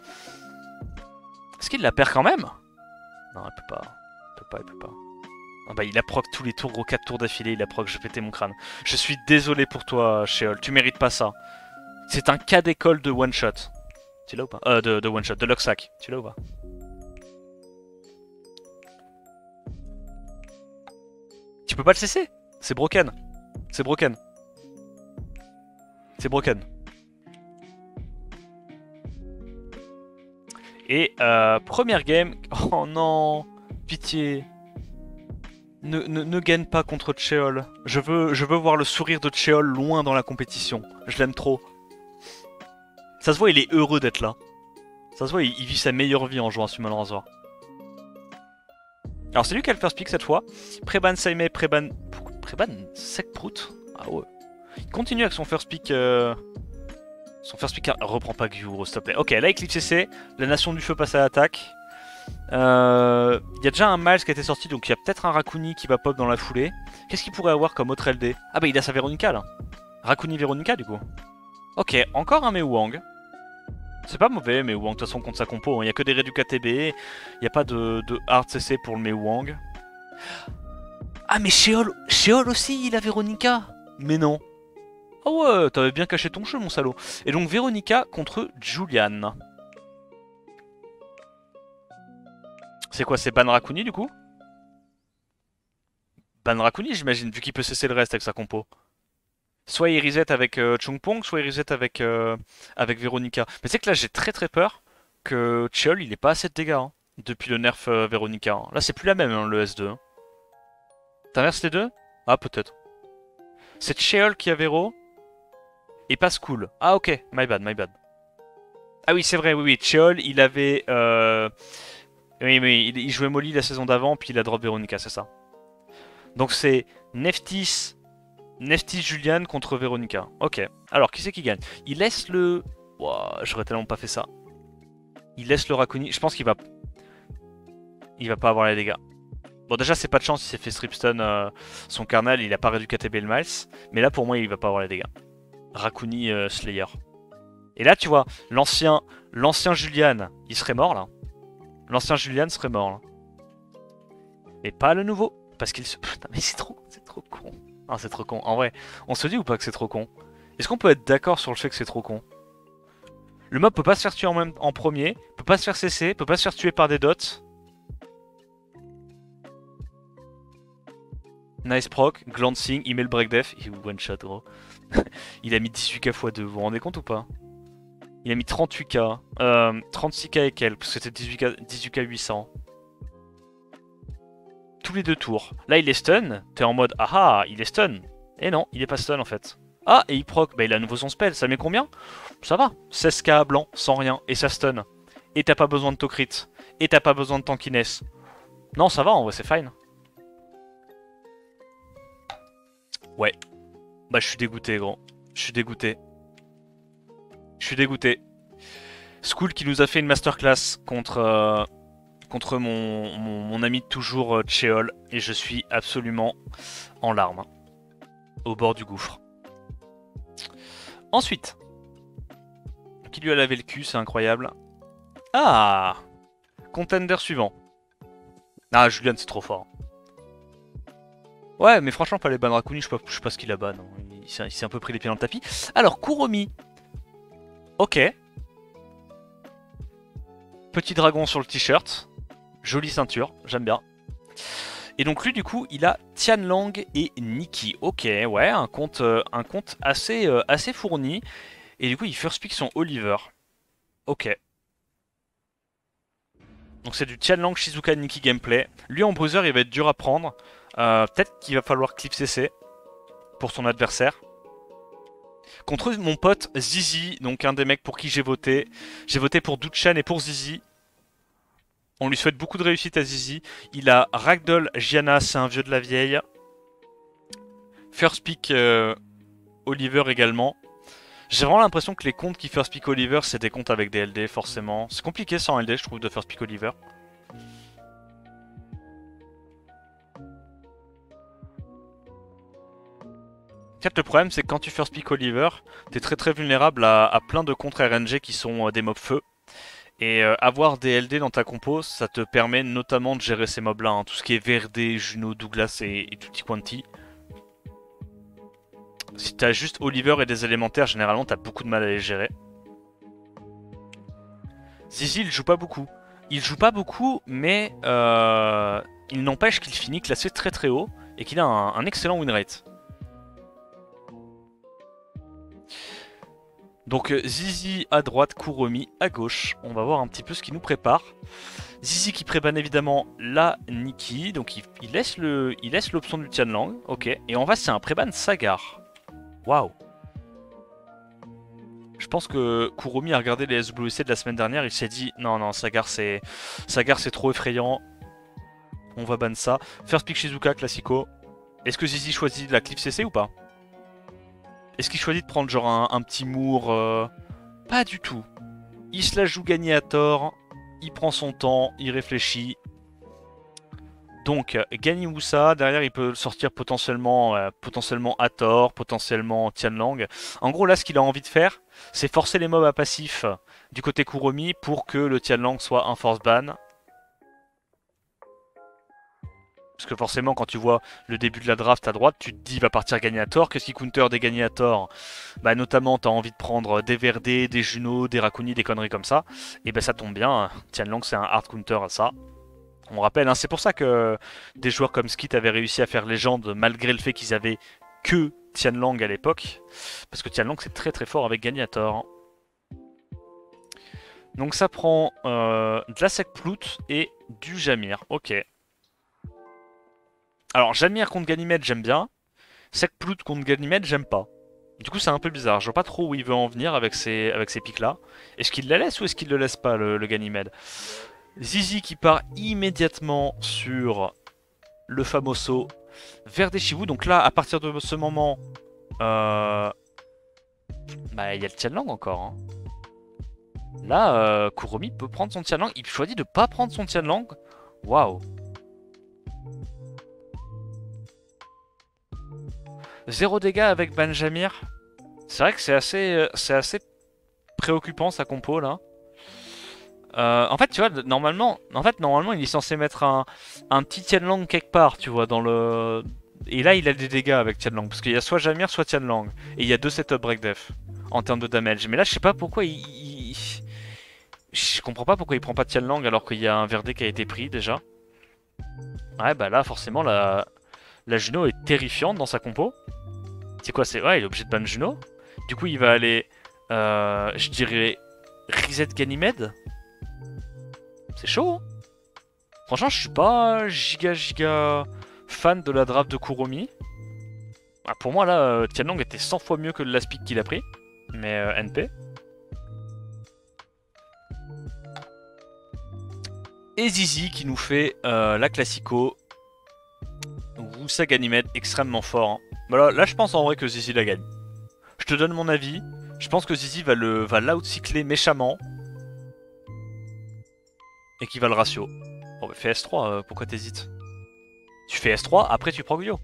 S2: Est-ce qu'il la perd quand même? Non, il peut pas. Il peut pas. Ah bah il a proc tous les tours, gros 4 tours d'affilée, il a proc, je pétais mon crâne. Je suis désolé pour toi, Sheol, tu mérites pas ça. C'est un cas d'école de one shot. Tu l'as ou pas? De one shot, de Locksack. Tu l'as ou pas? Tu peux pas le cesser. C'est broken. C'est broken. C'est broken. Et première game. Oh non. Pitié. Ne gagne pas contre Cheol. Je veux voir le sourire de Cheol loin dans la compétition. Je l'aime trop. Ça se voit, il est heureux d'être là. Ça se voit, il vit sa meilleure vie en jouant à Summon Rasoir. Alors c'est lui qui a le first pick cette fois. Préban Saime, Préban Sekprout. Ah ouais. Il continue avec son first pick. Son first pick reprend pas Gyuro, s'il te plaît. Ok, là Eclipse CC. La Nation du Feu passe à l'attaque. Il y a déjà un Miles qui a été sorti, donc il y a peut-être un Rakuni qui va pop dans la foulée. Qu'est-ce qu'il pourrait avoir comme autre LD? Ah bah il a sa Véronica là. Rakuni Véronica du coup. Ok, encore un Mewang. C'est pas mauvais, mais Wang, de toute façon, contre sa compo, il n'y a que des réducs ATB, il n'y a pas de hard CC pour le Mewang. Ah, mais Sheol aussi, il a Véronica. Mais non. Ah ouais, t'avais bien caché ton jeu, mon salaud. Et donc, Véronica contre Julian. C'est quoi, c'est Ban Rakuni, du coup? ban Rakuni, j'imagine, vu qu'il peut cesser le reste avec sa compo. Soit il reset avec Chungpong, soit il reset avec Veronica. Mais c'est que là, j'ai très peur que Cheol, il ait pas assez de dégâts hein, depuis le nerf Veronica. Hein. Là, c'est plus la même, hein, le S2. Hein. T'inverses les deux? Ah, peut-être. C'est Cheol qui a Vero et pas School. Ah, ok, my bad, my bad. Ah oui, c'est vrai, oui, oui. Cheol, il avait... Oui, mais il jouait Molly la saison d'avant, puis il a drop Veronica, c'est ça. Donc c'est Neftis Julian contre Veronica. Ok. Alors, qui c'est qui gagne? Il laisse le... Ouah, j'aurais tellement pas fait ça. Il laisse le Rakuni. Je pense qu'il va... Il va pas avoir les dégâts. Bon, déjà, c'est pas de chance, il s'est fait stripstun son carnal, il a pas réduit KTB le Miles. Mais là, pour moi, il va pas avoir les dégâts. Rakuni Slayer. Et là, tu vois, l'ancien Julian, il serait mort, là. L'ancien Julian serait mort, là. Mais pas le nouveau. Parce qu'il se... Putain, mais c'est trop con. Ah, c'est trop con. En vrai, on se dit ou pas que c'est trop con? Est-ce qu'on peut être d'accord sur le fait que c'est trop con? Le mob peut pas se faire tuer en premier, peut pas se faire cesser, peut pas se faire tuer par des dots. Nice proc, glancing, il met le break def, il one shot gros. Il a mis 18k x2, vous vous rendez compte ou pas? Il a mis 38k, 36k et quelques, parce que c'était 18k 800. Tous les deux tours. Là il est stun, t'es en mode ah il est stun. Et non, il est pas stun en fait. Ah et il proc, bah il a à nouveau son spell, ça met combien? Ça va, 16k blanc, sans rien, et ça stun. Et t'as pas besoin de Tokrit, et t'as pas besoin de tankiness. Non ça va en vrai c'est fine. Ouais. Bah je suis dégoûté gros. Je suis dégoûté. Je suis dégoûté. School qui nous a fait une masterclass contre mon ami de toujours Cheol. Et je suis absolument en larmes. Au bord du gouffre. Ensuite. Qui lui a lavé le cul, c'est incroyable. Ah! Contender suivant. Ah, Julian, c'est trop fort. Ouais, mais franchement, pas les ban Rakuni, je sais pas ce qu'il a ban. Il s'est un peu pris les pieds dans le tapis. Alors, Kuromi. Ok. Petit dragon sur le t-shirt. Jolie ceinture, j'aime bien. Et donc lui, du coup, il a Tianlang et Nikki. Ok, ouais, un compte assez fourni. Et du coup, il first pick son Oliver. Ok. Donc c'est du Tianlang, Shizuka, Nikki gameplay. Lui, en bruiser, il va être dur à prendre. Peut-être qu'il va falloir clip CC pour son adversaire. Contre mon pote Zizi, donc un des mecs pour qui j'ai voté. J'ai voté pour Duchan et pour Zizi. On lui souhaite beaucoup de réussite à Zizi. Il a Ragdoll, Gianna, c'est un vieux de la vieille. First pick Oliver également. J'ai vraiment l'impression que les comptes qui first pick Oliver, c'est des comptes avec des LD forcément. C'est compliqué sans LD, je trouve, de first pick Oliver. En fait, le problème, c'est que quand tu first pick Oliver, t'es très vulnérable à plein de contre RNG qui sont des mobs feu. Et avoir des LD dans ta compo, ça te permet notamment de gérer ces mobs là, hein. Tout ce qui est VRD, Juno, Douglas et Tutti Quanti. Si t'as juste Oliver et des élémentaires, généralement t'as beaucoup de mal à les gérer. Zizi il joue pas beaucoup. Il joue pas beaucoup, mais il n'empêche qu'il finit classé très haut et qu'il a un excellent win rate. Donc Zizi à droite, Kuromi à gauche. On va voir un petit peu ce qu'il nous prépare. Zizi qui prébanne évidemment la Nikki. Donc il laisse l'option du Tianlang. Ok. Et en face c'est un préban Sagar. Waouh. Je pense que Kuromi a regardé les SWC de la semaine dernière. Il s'est dit non Sagar c'est trop effrayant. On va ban ça. First pick Shizuka classico. Est-ce que Zizi choisit la cliff CC ou pas? Est-ce qu'il choisit de prendre genre un petit mour Pas du tout. Il se la joue gagner à tort. Il prend son temps, il réfléchit. Donc Ganiwusa, derrière il peut sortir potentiellement Hathor, potentiellement Tianlang. En gros là ce qu'il a envie de faire, c'est forcer les mobs à passif du côté Kuromi pour que le Tianlang soit un force ban. Parce que forcément, quand tu vois le début de la draft à droite, tu te dis, il va partir gagner à tort. Qu'est-ce qui counter des gagnés à tort? Bah, notamment, t'as envie de prendre des VRD, des Juno, des Rakuni, des conneries comme ça. Et bah, ça tombe bien. Tianlang, c'est un hard counter à ça. On rappelle, hein, c'est pour ça que des joueurs comme Skit avaient réussi à faire légende malgré le fait qu'ils avaient que Tianlang à l'époque. Parce que Tianlang c'est très très fort avec Gagnator. Donc ça prend de la Sekplout et du Jamir. Ok. Alors Jamir contre Ganymede j'aime bien. Sekplout contre Ganymede j'aime pas. Du coup c'est un peu bizarre. Je vois pas trop où il veut en venir avec ces pics là. Est-ce qu'il la laisse ou est-ce qu'il le laisse pas le Ganymede? Zizi qui part immédiatement sur le Famoso vers des Chivu. Donc là, à partir de ce moment, bah il y a le Tianlang encore. Hein. Là, Kuromi peut prendre son Tianlang. Il choisit de pas prendre son Tianlang. Waouh. 0 dégâts avec Banjamir. C'est vrai que c'est assez préoccupant sa compo là. En fait, tu vois, normalement, il est censé mettre un petit Tianlang quelque part, tu vois, dans le. Et là, il a des dégâts avec Tianlang, parce qu'il y a soit Jamir, soit Tianlang. Et il y a 2 setup break def en termes de damage. Mais là, je sais pas pourquoi je comprends pas pourquoi il prend pas Tianlang alors qu'il y a un Verdé qui a été pris déjà. Ouais, bah là, forcément, la Juno est terrifiante dans sa compo. C'est quoi? Ouais, il est obligé de ban Juno. Du coup, il va aller, je dirais, reset Ganymede. C'est chaud, hein. Franchement, je suis pas giga fan de la draft de Kuromi. Ah, pour moi, là, Tianlang était 100 fois mieux que le last pick qu'il a pris. Mais NP. Et Zizi qui nous fait la classico. Wusa Ganymede, extrêmement fort. Hein. Bah là, je pense en vrai que Zizi la gagne. Je te donne mon avis. Je pense que Zizi va l'outcycler méchamment. Et qui va le ratio. Bon bah fais S3, pourquoi t'hésites? Tu fais S3, après tu prends Gyo.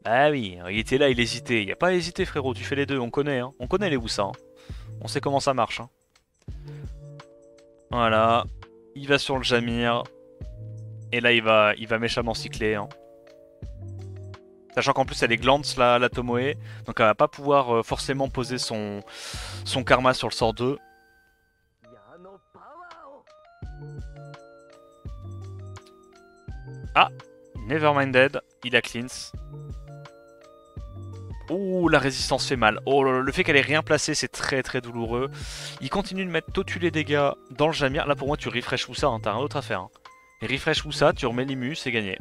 S2: Ah oui, il était là, il hésitait. Il a pas hésité frérot, tu fais les deux, on connaît, hein. On connaît les Wusa. Hein. On sait comment ça marche. Hein. Voilà. Il va sur le Jamir. Et là il va méchamment cycler. Hein. Sachant qu'en plus elle est glance la Tomoe. Donc elle va pas pouvoir forcément poser son karma sur le sort 2. Ah, Neverminded, il a cleanse. Ouh, la résistance fait mal. Oh, le fait qu'elle ait rien placé, c'est très très douloureux. Il continue de mettre tous les dégâts dans le Jamir. Là, pour moi, tu refresh Wusa, hein, t'as rien d'autre à faire. Hein. Et refresh Wusa, tu remets l'Imu, c'est gagné.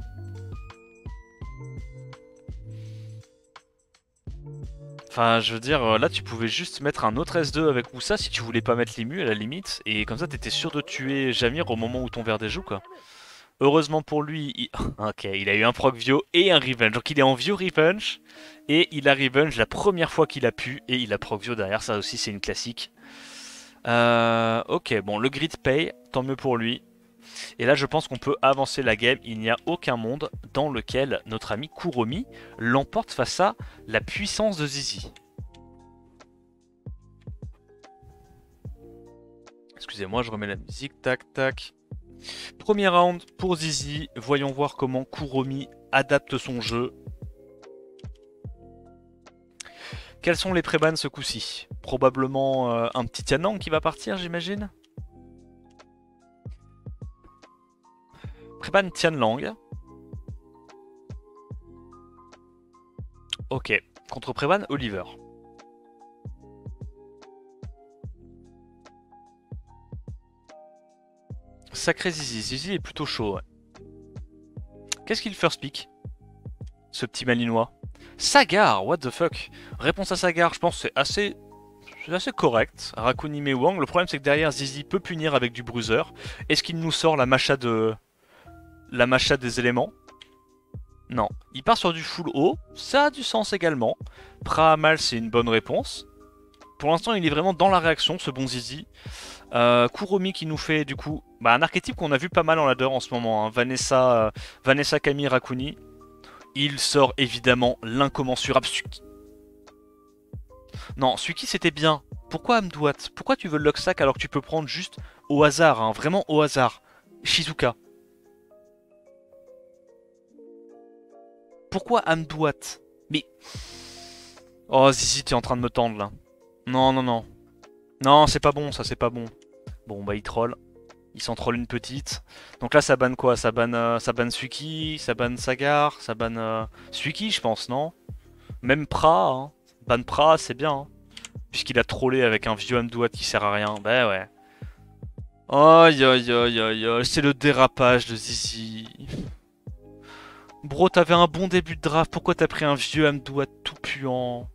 S2: Enfin, je veux dire, là, tu pouvais juste mettre un autre S2 avec Wusa si tu voulais pas mettre l'Imu à la limite. Et comme ça, t'étais sûr de tuer Jamir au moment où ton Verdé joue, quoi. Heureusement pour lui, ok, il a eu un proc Vio et un Revenge. Donc il est en Vio Revenge. Et il a Revenge la première fois qu'il a pu. Et il a proc Vio derrière, ça aussi c'est une classique. Ok, bon, le grid paye, tant mieux pour lui. Et là je pense qu'on peut avancer la game. Il n'y a aucun monde dans lequel notre ami Kuromi l'emporte face à la puissance de Zizi. Excusez-moi, je remets la musique, tac tac. Premier round pour Zizi, voyons voir comment Kuromi adapte son jeu. Quels sont les prébans ce coup-ci? Probablement un petit Tianlang qui va partir, j'imagine. Préban Tianlang. Ok, contre Préban Oliver. Sacré Zizi, Zizi est plutôt chaud. Ouais. Qu'est-ce qu'il first pick? Ce petit malinois. Sagar, what the fuck? Réponse à Sagar, je pense que c'est assez correct. Rakuni Mewang, le problème c'est que derrière Zizi peut punir avec du bruiser. Est-ce qu'il nous sort la macha des éléments? Non. Il part sur du full haut, ça a du sens également. Prahamal c'est une bonne réponse. Pour l'instant il est vraiment dans la réaction ce bon Zizi. Kuromi qui nous fait du coup un archétype qu'on a vu pas mal en ladder en ce moment. Hein. Vanessa Kami Rakuni. Il sort évidemment l'incommensurable Suki. Non, Suki c'était bien. Pourquoi Amdouat? Pourquoi tu veux le Locksack alors que tu peux prendre juste au hasard, hein, vraiment au hasard? Shizuka. Pourquoi Amdouat? Mais... Oh Zizi, t'es en train de me tendre là. Non, non, non. Non, c'est pas bon, ça c'est pas bon. Bon, bah il troll. Il s'en troll une petite. Donc là, ça banne quoi? Ça banne Suiki, ça banne Sagar, ça banne Suiki, je pense, non? Même Pra, hein. Ban Pra, c'est bien, hein. Puisqu'il a trollé avec un vieux Amdouat qui sert à rien. Bah ouais. Aïe aïe aïe aïe aïe, c'est le dérapage de Zizi. Bro, t'avais un bon début de draft, pourquoi t'as pris un vieux Amdouat tout puant?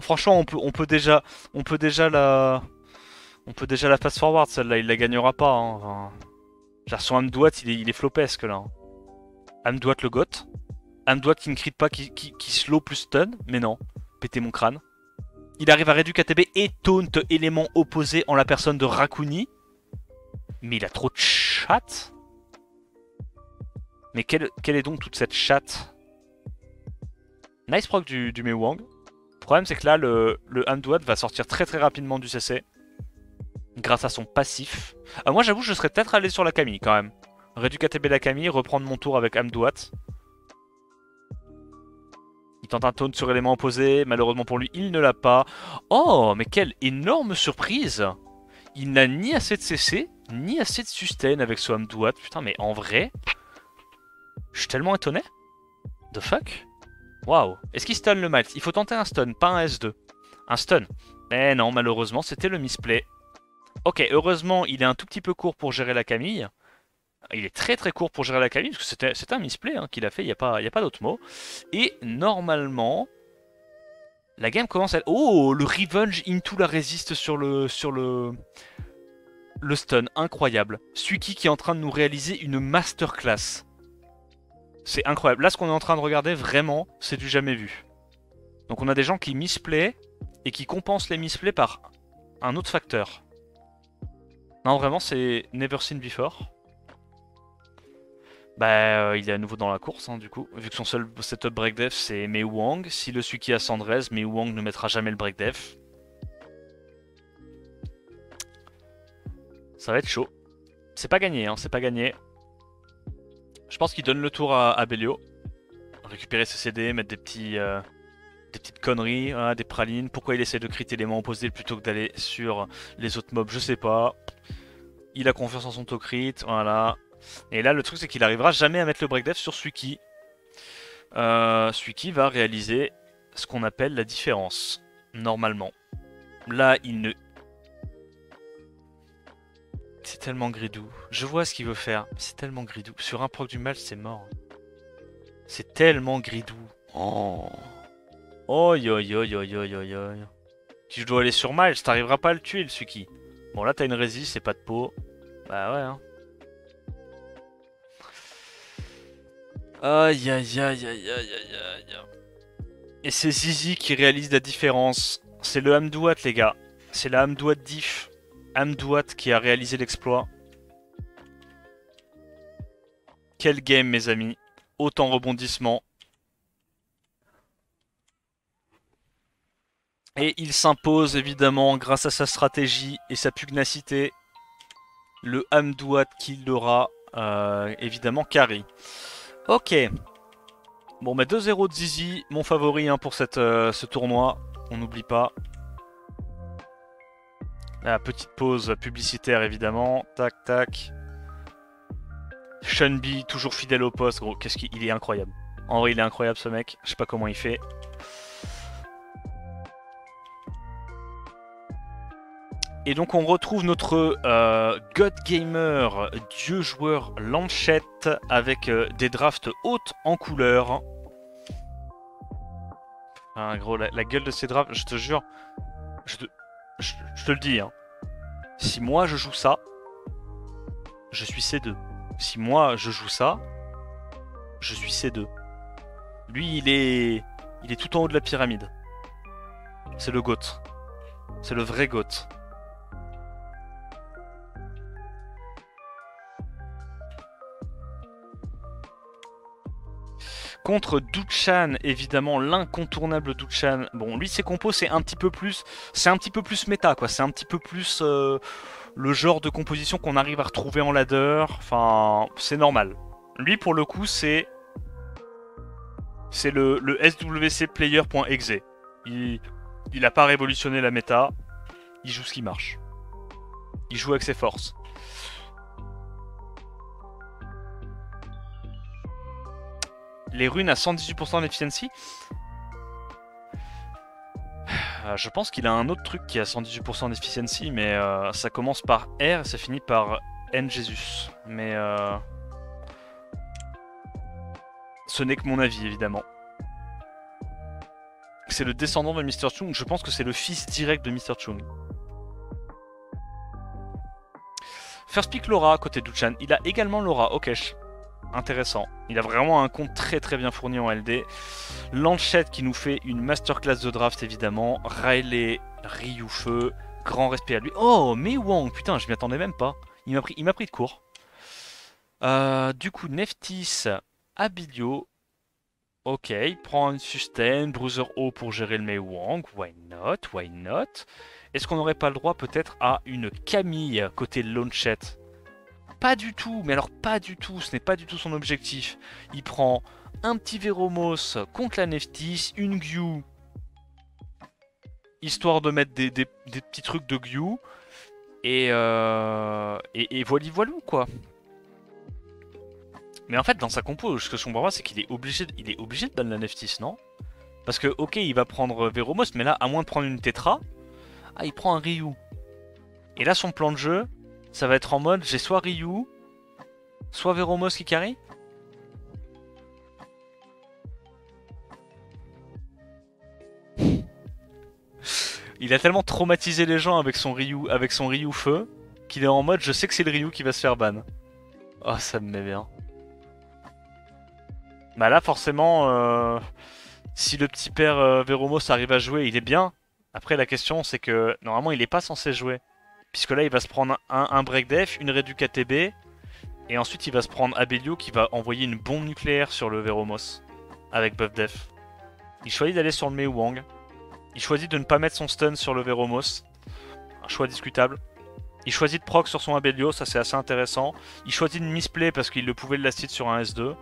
S2: Franchement, on peut déjà la, on peut déjà la fast forward celle-là, il la gagnera pas, hein. Enfin, genre son Amdouat, il est flopesque là, hein. Amdouat le goth, Amdouat qui ne crit pas, qui slow plus stun, mais non, péter mon crâne. Il arrive à réduire KTB et taunt élément opposé en la personne de Rakuni. Mais il a trop de chat. Mais quelle est donc toute cette chatte? Nice proc du Mewang. Le problème c'est que là le Amdouat va sortir très très rapidement du CC. Grâce à son passif. Moi j'avoue je serais peut-être allé sur la Camille quand même. Réduire KTB la Camille, reprendre mon tour avec Amdouat. Il tente un taunt sur élément opposé, malheureusement pour lui il ne l'a pas. Oh mais quelle énorme surprise! Il n'a ni assez de CC, ni assez de sustain avec ce Amdouat. Putain mais en vrai... Je suis tellement étonné. The fuck? Waouh. Est-ce qu'il stun le Miles? Il faut tenter un stun, pas un S2. Un stun. Mais non, malheureusement, c'était le misplay. Ok, heureusement, il est un tout petit peu court pour gérer la Camille. Il est très très court pour gérer la Camille, parce que c'était un misplay hein, qu'il a fait, il n'y a pas d'autre mot. Et normalement, la game commence à... Oh, le revenge into la résiste sur le stun, incroyable. Suiki qui est en train de nous réaliser une masterclass. C'est incroyable. Là, ce qu'on est en train de regarder, vraiment, c'est du jamais vu. Donc on a des gens qui misplay et qui compensent les misplays par un autre facteur. Non, vraiment, c'est never seen before. Bah, il est à nouveau dans la course, hein, du coup. Vu que son seul setup breakdef, c'est Mewang. Si le Suiki a Sandrez, Mewang ne mettra jamais le breakdef. Ça va être chaud. C'est pas gagné, hein, c'est pas gagné. Je pense qu'il donne le tour à Bellio. Récupérer ses CD, mettre des petites conneries, hein, des pralines. Pourquoi il essaie de crit élément opposé plutôt que d'aller sur les autres mobs, je sais pas. Il a confiance en son to crit, voilà. Et là le truc c'est qu'il arrivera jamais à mettre le breakdef sur Suiki. Suiki va réaliser ce qu'on appelle la différence, normalement. Là il ne... C'est tellement gridou. Je vois ce qu'il veut faire. C'est tellement gridou. Sur un proc du mal, c'est mort. C'est tellement gridou. Oh. Oi oi oi oi oi oi oi. Si je dois aller sur Miles, t'arriveras pas à le tuer le Suiki. Bon là t'as une résiste, c'est pas de peau. Bah ouais hein. Aïe aïe aïe aïe aïe aïe aïe. Et c'est Zizi qui réalise la différence. C'est le Amdouat les gars. C'est la Amdouat diff. Amdouat qui a réalisé l'exploit. Quel game mes amis. Autant rebondissement. Et il s'impose évidemment grâce à sa stratégie et sa pugnacité. Le Amdouat qui l'aura évidemment carry. Ok. Bon bah 2-0 de Zizi, mon favori hein, pour ce tournoi. On n'oublie pas. La petite pause publicitaire évidemment. Tac tac. Shunbi toujours fidèle au poste. Gros, qu'est-ce qu'il est incroyable. En vrai il est incroyable ce mec. Je sais pas comment il fait. Et donc on retrouve notre God Gamer, dieu joueur Lanchette, avec des drafts hautes en couleur. Enfin, gros, la gueule de ces drafts, je te jure, je te le dis, hein. Si moi je joue ça, je suis C2. Si moi je joue ça, je suis C2. Lui il est tout en haut de la pyramide. C'est le GOAT. C'est le vrai GOAT. Contre Duchan, évidemment l'incontournable Duchan. Bon, lui ses compos c'est un petit peu plus méta quoi. C'est un petit peu plus le genre de composition qu'on arrive à retrouver en ladder. Enfin, c'est normal. Lui pour le coup c'est le swcplayer.exe. Il a pas révolutionné la méta. Il joue ce qui marche. Il joue avec ses forces. Les runes à 118% d'efficiency. Je pense qu'il a un autre truc qui a 118% d'efficiency, mais ça commence par R et ça finit par N Jesus. Mais ce n'est que mon avis, évidemment. C'est le descendant de Mr. Chung. Je pense que c'est le fils direct de Mr. Chung. First pick Laura côté Duchan. Il a également Laura. Ok. Intéressant. Il a vraiment un compte très très bien fourni en LD. Lanchette qui nous fait une masterclass de draft évidemment. Riley, Ryu Feu. Grand respect à lui. Oh, Mei Wang. Putain, je m'y attendais même pas. Il m'a pris de court. Du coup, Neftis, Abilio. Ok, il prend une sustain, Bruiser O pour gérer le Mei Wang. Why not? Why not? Est-ce qu'on n'aurait pas le droit peut-être à une Camille côté Lanchette? Pas du tout, mais alors pas du tout, ce n'est pas du tout son objectif. Il prend un petit Veromos contre la Neftis, une Gyu, histoire de mettre des petits trucs de Gyu, et voilou quoi. Mais en fait, dans sa compo, ce que je comprends pas, c'est qu'il est obligé de donner la Neftis, non? Parce que, ok, il va prendre Veromos, mais là, à moins de prendre une Tetra, ah, il prend un Ryu. Et là, son plan de jeu, ça va être en mode, j'ai soit Ryu, soit Veromos qui carry. Il a tellement traumatisé les gens avec son Ryu feu, qu'il est en mode, je sais que c'est le Ryu qui va se faire ban. Oh, ça me met bien. Bah là, forcément, si le petit père Veromos arrive à jouer, il est bien. Après, la question, c'est que normalement, il est pas censé jouer. Puisque là, il va se prendre un break def, une réduc ATB, et ensuite, il va se prendre Abelio qui va envoyer une bombe nucléaire sur le Veromos, avec buff def. Il choisit d'aller sur le Mei Wang. Il choisit de ne pas mettre son stun sur le Veromos. Un choix discutable. Il choisit de proc sur son Abelio, ça c'est assez intéressant. Il choisit de misplay parce qu'il le pouvait le last hit sur un S2.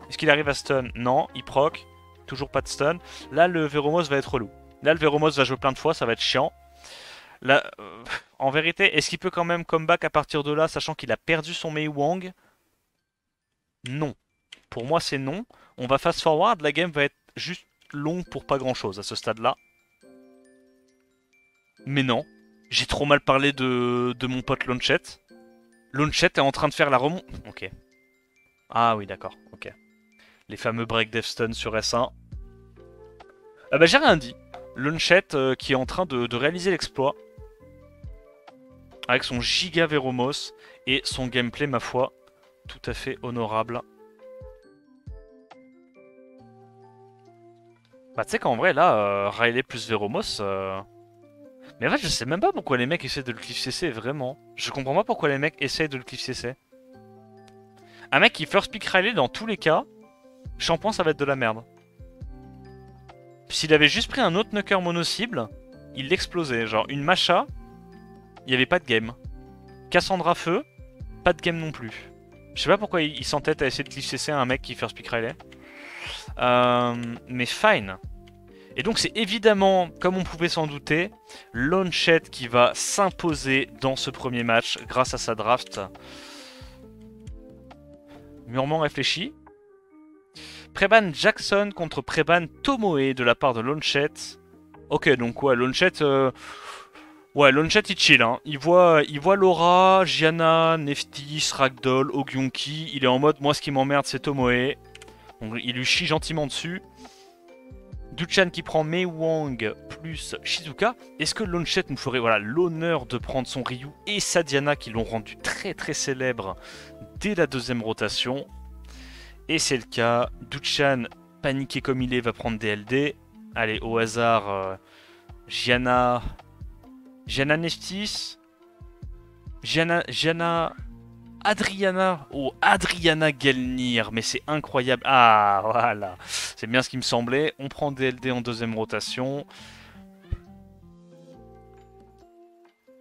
S2: Est-ce qu'il arrive à stun? Non, il proc. Toujours pas de stun. Là, le Veromos va être relou. Là, le Veromos va jouer plein de fois, ça va être chiant. Là, en vérité, est-ce qu'il peut quand même comeback à partir de là, sachant qu'il a perdu son Mei Wang? Non. Pour moi, c'est non. On va fast forward, la game va être juste longue pour pas grand-chose à ce stade-là. Mais non. J'ai trop mal parlé de mon pote Lanchette. Lanchette est en train de faire la remonte. Ok. Ah oui, d'accord. Ok. Les fameux break def stun sur S1. Ah bah j'ai rien dit. Lanchette qui est en train de réaliser l'exploit. Avec son giga Veromos et son gameplay, ma foi, tout à fait honorable. Bah tu sais qu'en vrai là, Riley plus Veromos... Mais en fait je sais même pas pourquoi les mecs essaient de le cliff CC, vraiment. Je comprends pas pourquoi les mecs essaient de le cliff CC. Un mec qui first pick Riley dans tous les cas, Shampoing ça va être de la merde. S'il avait juste pris un autre knocker mono-cible, il l'explosait. Genre une Macha, il n'y avait pas de game. Cassandra Feu, pas de game non plus. Je sais pas pourquoi il s'entête à essayer de cliff CC un mec qui first pick Riley. Mais fine. Et donc c'est évidemment, comme on pouvait s'en douter, Lanchette qui va s'imposer dans ce premier match grâce à sa draft mûrement réfléchi. Preban Jackson contre Preban Tomoe de la part de Lanchette. Ok, donc ouais, Lanchette... Ouais, Lanchette il chill, hein. Il voit Laura, Gianna, Neftis, Ragdoll, Ogyunki. Il est en mode, moi ce qui m'emmerde c'est Tomoe. Donc il lui chie gentiment dessus. Duchan qui prend Mei Wang plus Shizuka. Est-ce que Lanchette nous ferait l'honneur de prendre son Ryu et sa Diana qui l'ont rendu très très célèbre dès la deuxième rotation? Et c'est le cas. Duchan, paniqué comme il est, va prendre DLD. Allez, au hasard, Gianna Neftis. Gianna... Adriana. Oh, Adriana Gelnir. Mais c'est incroyable. Ah, voilà. C'est bien ce qui me semblait. On prend DLD en deuxième rotation.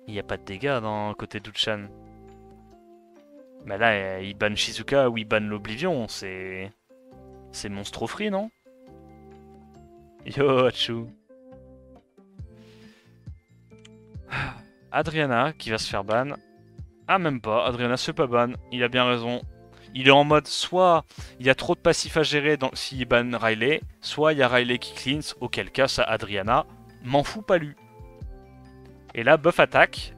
S2: Il n'y a pas de dégâts dans côté Duchan. Mais là, il banne Shizuka ou il banne l'Oblivion. C'est monstre free, non? Yo, Hachu. Adriana qui va se faire ban. Ah, même pas, Adriana se fait pas ban, il a bien raison. Il est en mode soit il y a trop de passifs à gérer s'il ban Riley, soit il y a Riley qui cleans, auquel cas ça Adriana m'en fout pas lui. Et là, buff attaque.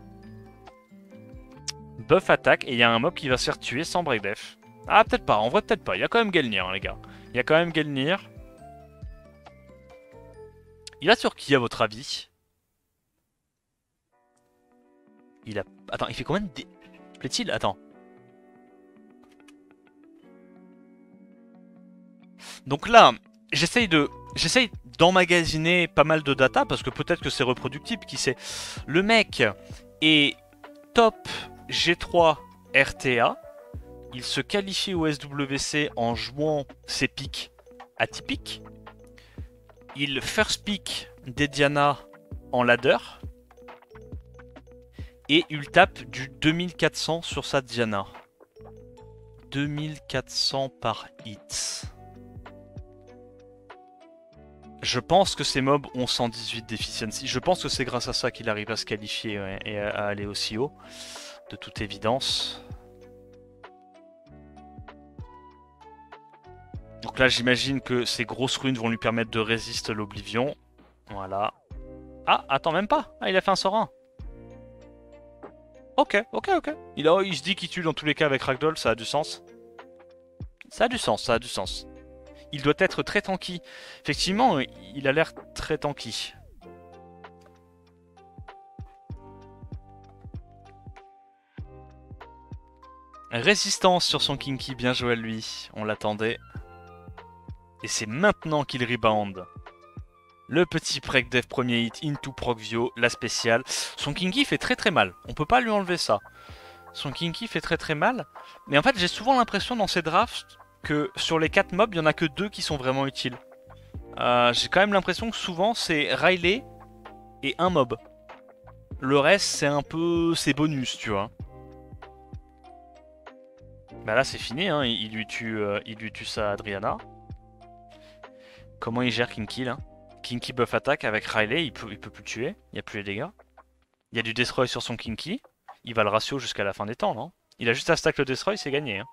S2: Buff attaque et il y a un mob qui va se faire tuer sans break def. Ah, peut-être pas, en vrai peut-être pas, il y a quand même Gelnir, hein, les gars. Il y a quand même Gelnir. Il a sur qui à votre avis? Il a... Attends, il fait combien de... Plaît-il? Attends. Donc là, j'essaye d'emmagasiner pas mal de data parce que peut-être que c'est reproductible, qui sait. Le mec est top G3 RTA. Il se qualifie au SWC en jouant ses pics atypiques. Il first pick des Diana en ladder. Et il tape du 2400 sur sa Diana. 2400 par hit. Je pense que ces mobs ont 118 d'efficiency. Je pense que c'est grâce à ça qu'il arrive à se qualifier, ouais, et à aller aussi haut. De toute évidence. Donc là, j'imagine que ces grosses runes vont lui permettre de résister l'Oblivion. Voilà. Ah, attends, même pas. Ah, il a fait un sort 1. Ok. Il se dit qu'il tue dans tous les cas avec Ragdoll, ça a du sens. Ça a du sens. Il doit être très tanky. Effectivement, il a l'air très tanky. Résistance sur son Kinky, bien joué à lui. On l'attendait. Et c'est maintenant qu'il rebound. Le petit break dev premier hit into Procvio, la spéciale. Son Kinky fait très mal. On peut pas lui enlever ça. Son Kinky fait très mal. Mais en fait, j'ai souvent l'impression dans ces drafts que sur les 4 mobs, il n'y en a que 2 qui sont vraiment utiles. J'ai quand même l'impression que souvent c'est Riley et un mob. Le reste, c'est un peu... c'est bonus, tu vois. Bah là, c'est fini, hein. Il lui tue sa Adriana. Comment il gère Kinky, là? Kinky buff attaque avec Riley, il peut plus tuer. Il n'y a plus les dégâts. Il y a du Destroy sur son Kinky. Il va le ratio jusqu'à la fin des temps, non? Il a juste à stack le Destroy, c'est gagné, hein.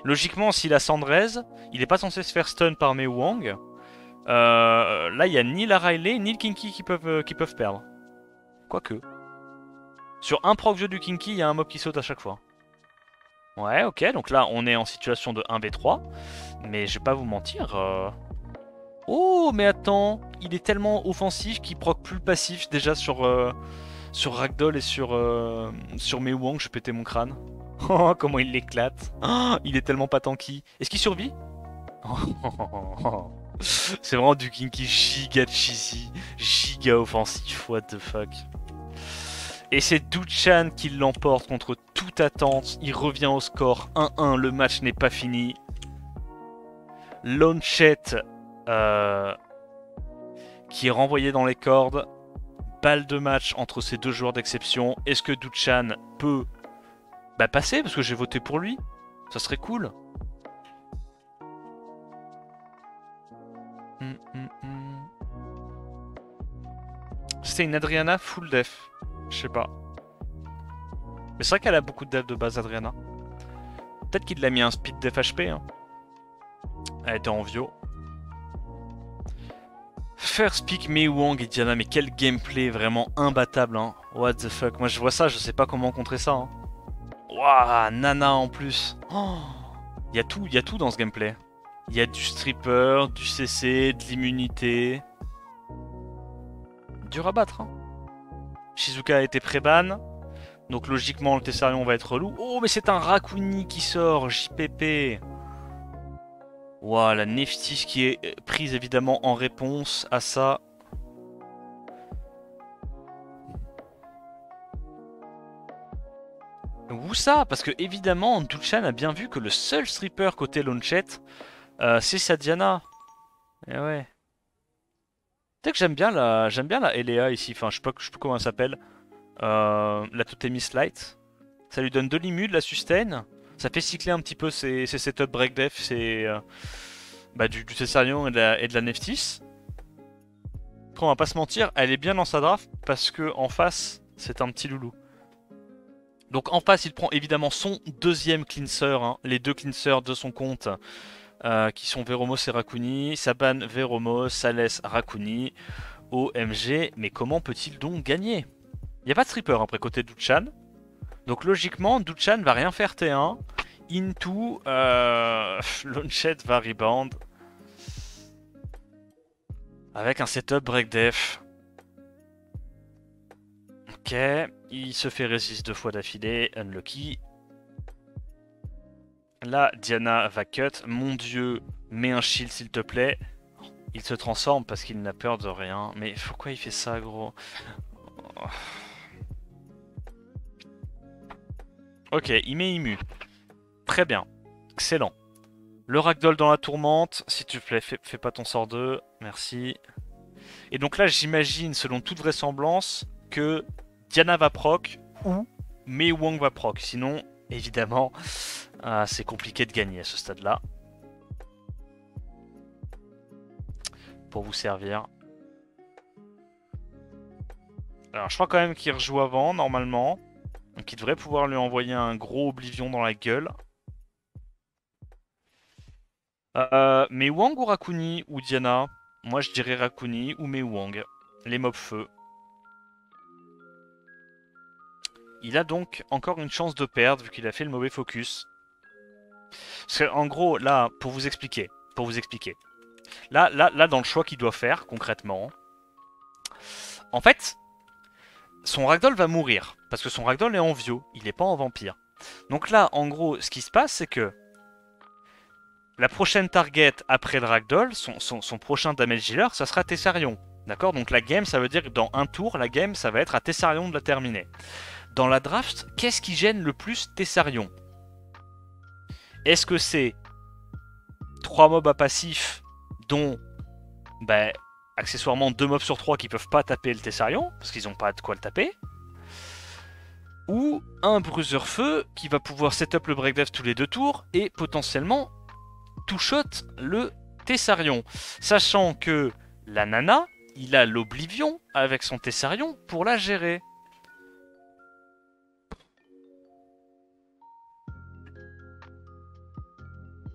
S2: Logiquement, s'il a Sandrez, il n'est pas censé se faire stun par Mei Wang. Là, il n'y a ni la Riley, ni le Kinky qui peuvent perdre. Quoique. Sur un proc jeu du Kinky, il y a un mob qui saute à chaque fois. Ouais, ok, donc là, on est en situation de 1v3. Mais je vais pas vous mentir. Oh, mais attends, il est tellement offensif qu'il proc plus le passif déjà sur Ragdoll et sur Mei Wang, je pétais mon crâne. Oh, comment il l'éclate. Oh, il est tellement pas tanky. Est-ce qu'il survit? C'est vraiment du Kinky giga cheesy, giga offensif, what the fuck. Et c'est Duchan qui l'emporte contre toute attente. Il revient au score 1-1, le match n'est pas fini. Launchette qui est renvoyé dans les cordes. Balle de match entre ces deux joueurs d'exception. Est-ce que Duchan peut passer? Parce que j'ai voté pour lui. Ça serait cool. C'était une Adriana full def. Je sais pas. Mais c'est vrai qu'elle a beaucoup de def de base, Adriana. Peut-être qu'il l'a mis un speed def HP. Hein. Elle était en vio. First pick Mei Wang et Diana, mais quel gameplay vraiment imbattable. Hein. What the fuck. Moi je vois ça, je sais pas comment contrer ça. Hein. Waouh, Nana en plus. Oh, y a tout dans ce gameplay. Il y a du stripper, du CC, de l'immunité. Dur à battre. Hein. Shizuka a été pré-ban. Donc logiquement le Tessarion va être relou. Oh mais c'est un Rakuni qui sort, JPP. Waouh, la Neftis qui est prise évidemment en réponse à ça. Où ça? Parce que évidemment Duchan a bien vu que le seul stripper côté Launchette c'est sa Diana. Et ouais. Tu sais que j'aime bien la Elea ici, enfin je sais pas comment elle s'appelle. La Totemis Light. Ça lui donne de l'immu, de la sustain. Ça fait cycler un petit peu ses setup break def, du Cessarion et de la Neftis. Après, on va pas se mentir, elle est bien dans sa draft parce que en face, C'est un petit loulou. Donc en face, il prend évidemment son deuxième cleanser, hein, les deux cleansers de son compte, qui sont Veromos et Raccouni. Saban, Veromos, Sales, Raccouni. OMG, mais comment peut-il donc gagner? Il n'y a pas de stripper après côté Duchan. Donc logiquement, Duchan va rien faire T1. Into, Launchet va rebound. Avec un setup break def. Ok, il se fait resist 2 fois d'affilée, unlucky. Là, Diana va cut. Mon dieu, mets un shield s'il te plaît. Il se transforme parce qu'il n'a peur de rien. Mais pourquoi il fait ça, gros? Ok, il met Imu. Très bien. Excellent. Le ragdoll dans la tourmente. S'il te plaît, fais pas ton sort 2. Merci. Et donc là, j'imagine, selon toute vraisemblance, que Diana va proc ou Mei Wong va proc. Sinon, évidemment, c'est compliqué de gagner à ce stade-là. Pour vous servir. Alors, je crois quand même qu'il rejoue avant, normalement. Donc, il devrait pouvoir lui envoyer un gros Oblivion dans la gueule. Mais Wang ou Raccouni ou Diana? Moi, je dirais Raccouni ou Mei Wang. Les mobs feu. Il a donc encore une chance de perdre vu qu'il a fait le mauvais focus. Parce que, en gros, là, pour vous expliquer. Là, dans le choix qu'il doit faire, concrètement. En fait, son ragdoll va mourir. Parce que son ragdoll est en Vio, il n'est pas en vampire. Donc là, en gros, ce qui se passe, c'est que la prochaine target après le ragdoll, son prochain damage dealer, ça sera Tessarion. D'accord? Donc la game, ça veut dire que dans un tour, la game, ça va être à Tessarion de la terminer. Dans la draft, qu'est-ce qui gêne le plus Tessarion? Est-ce que c'est 3 mobs à passif, dont accessoirement 2 mobs sur 3 qui peuvent pas taper le Tessarion, parce qu'ils n'ont pas de quoi le taper? Ou un bruiser feu qui va pouvoir setup le break death tous les 2 tours et potentiellement two-shot le Tessarion. Sachant que la nana, il a l'Oblivion avec son Tessarion pour la gérer.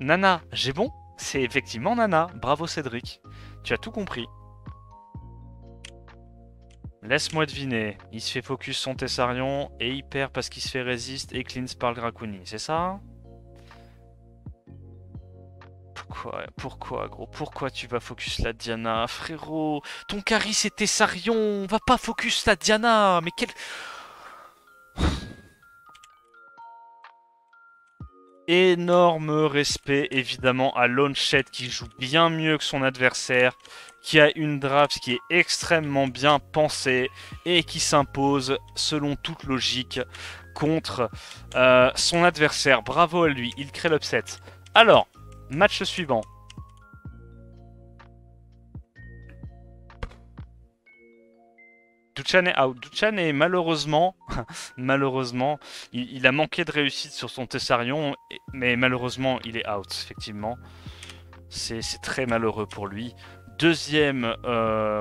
S2: Nana, j'ai bon? C'est effectivement Nana. Bravo Cédric. Tu as tout compris. Laisse-moi deviner. Il se fait focus son Tessarion et il perd parce qu'il se fait résiste et cleanse par le Raccouni. C'est ça? Pourquoi, gros? Pourquoi tu vas focus la Diana, frérot? Ton carry c'est Tessarion. Va pas focus la Diana. Mais quel... Énorme respect évidemment à Launchet qui joue bien mieux que son adversaire, qui a une draft qui est extrêmement bien pensée et qui s'impose selon toute logique contre son adversaire. Bravo à lui, il crée l'upset. Alors, match suivant. Duchan est out. Duchan est malheureusement, il a manqué de réussite sur son Tessarion, mais malheureusement, il est out, effectivement. C'est très malheureux pour lui. Deuxième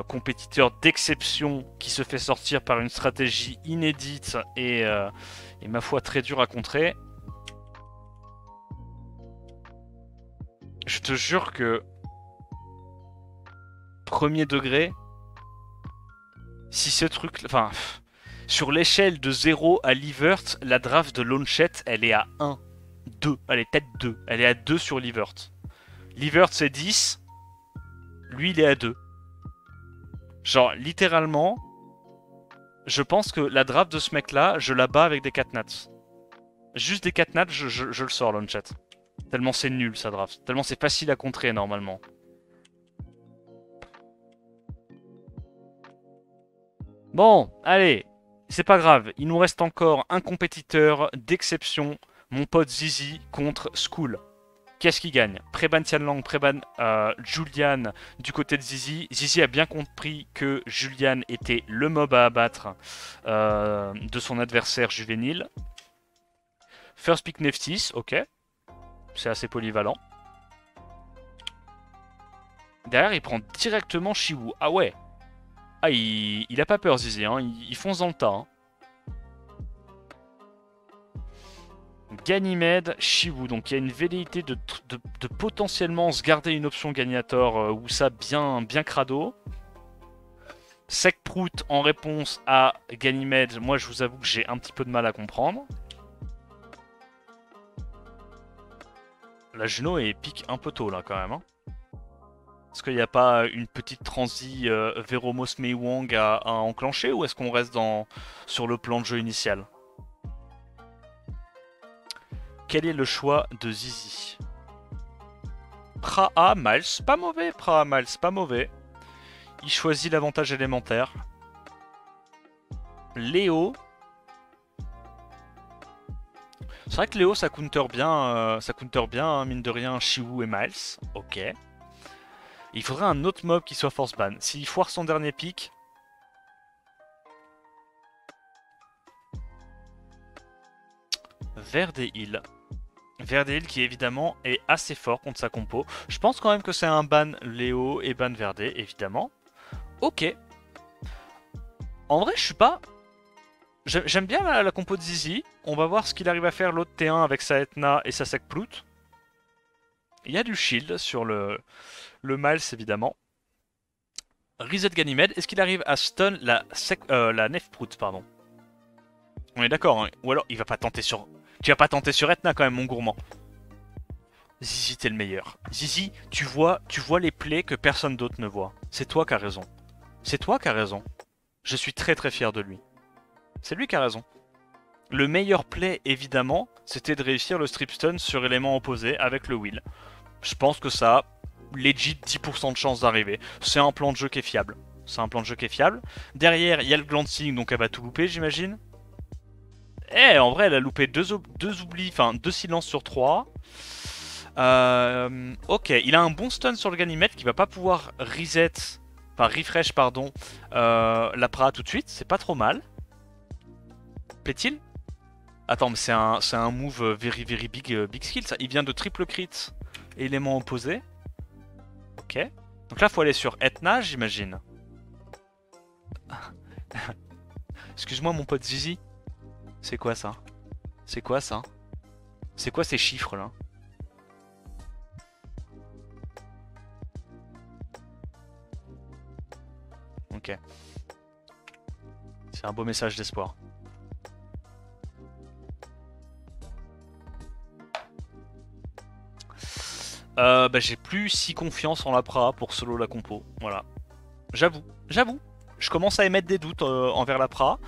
S2: compétiteur d'exception qui se fait sortir par une stratégie inédite et ma foi très dure à contrer. Je te jure que premier degré, si ce truc... Enfin, sur l'échelle de 0 à Livert, la draft de Launchet, elle est à 1, 2. Elle est peut-être 2. Elle est à 2 sur Livert. Livert, c'est 10. Lui, il est à 2. Genre, littéralement, je pense que la draft de ce mec-là, je la bats avec des 4 nats. Juste des 4 nats, je le sors, Launchet. Tellement c'est nul, sa draft. Tellement c'est facile à contrer, normalement. Bon, allez, c'est pas grave, il nous reste encore un compétiteur d'exception, mon pote Zizi contre School. Qu'est-ce qui gagne? Préban Tianlang, Préban Julian du côté de Zizi. Zizi a bien compris que Julian était le mob à abattre de son adversaire juvénile. First pick Neftis, ok. C'est assez polyvalent. Derrière, il prend directement Shiwu. Ah ouais. Ah, il a pas peur, Zizi, hein. Il fonce dans le tas. Hein. Ganymede, Shiwu. Donc il y a une velléité de potentiellement se garder une option Gagnator ou ça bien crado. Sekprout en réponse à Ganymede, moi je vous avoue que j'ai un petit peu de mal à comprendre. La Juno est pique un peu tôt là quand même. Hein. Est-ce qu'il n'y a pas une petite transi Veromos Meiwang à enclencher ou est-ce qu'on reste sur le plan de jeu initial? Quel est le choix de Zizi? Praha Miles, pas mauvais, Praha Miles, pas mauvais. Il choisit l'avantage élémentaire. Léo. C'est vrai que Léo ça counter bien, hein, mine de rien, Shiwu et Miles. Ok. Il faudrait un autre mob qui soit force ban. S'il foire son dernier pick. Verdehil. Verdehil qui évidemment est assez fort contre sa compo. Je pense quand même que c'est un ban Léo et ban Verdé, évidemment. Ok. En vrai, je suis pas... J'aime bien la compo de Zizi. On va voir ce qu'il arrive à faire l'autre T1 avec sa Etna et sa Sekprout. Il y a du shield sur le Miles, évidemment. Reset Ganymede. Est-ce qu'il arrive à stun la Nefprout, pardon? On est d'accord, hein. Ou alors il va pas tenter sur... Tu vas pas tenter sur Etna quand même, mon gourmand. Zizi, t'es le meilleur. Zizi, tu vois les plays que personne d'autre ne voit. C'est toi qui as raison. C'est toi qui as raison. Je suis très très fier de lui. C'est lui qui a raison. Le meilleur play, évidemment, c'était de réussir le strip stun sur élément opposé avec le wheel. Je pense que ça a legit 10% de chance d'arriver. C'est un plan de jeu qui est fiable. C'est un plan de jeu qui est fiable. Derrière, il y a le glancing, donc elle va tout louper, j'imagine. Eh, en vrai, elle a loupé deux oublis, enfin 2 silences sur 3. Ok, il a un bon stun sur le Ganymede qui va pas pouvoir refresh, pardon, la Praha tout de suite. C'est pas trop mal. Plaît-il? Attends, mais c'est un move very big skill ça. Il vient de triple crit, élément opposé. Ok. Donc là, faut aller sur Etna, j'imagine. Excuse-moi, mon pote Zizi. C'est quoi ça? C'est quoi ça? C'est quoi ces chiffres là? Ok. C'est un beau message d'espoir. J'ai plus si confiance en la Praha pour solo la compo. Voilà. J'avoue. Je commence à émettre des doutes envers la Praha.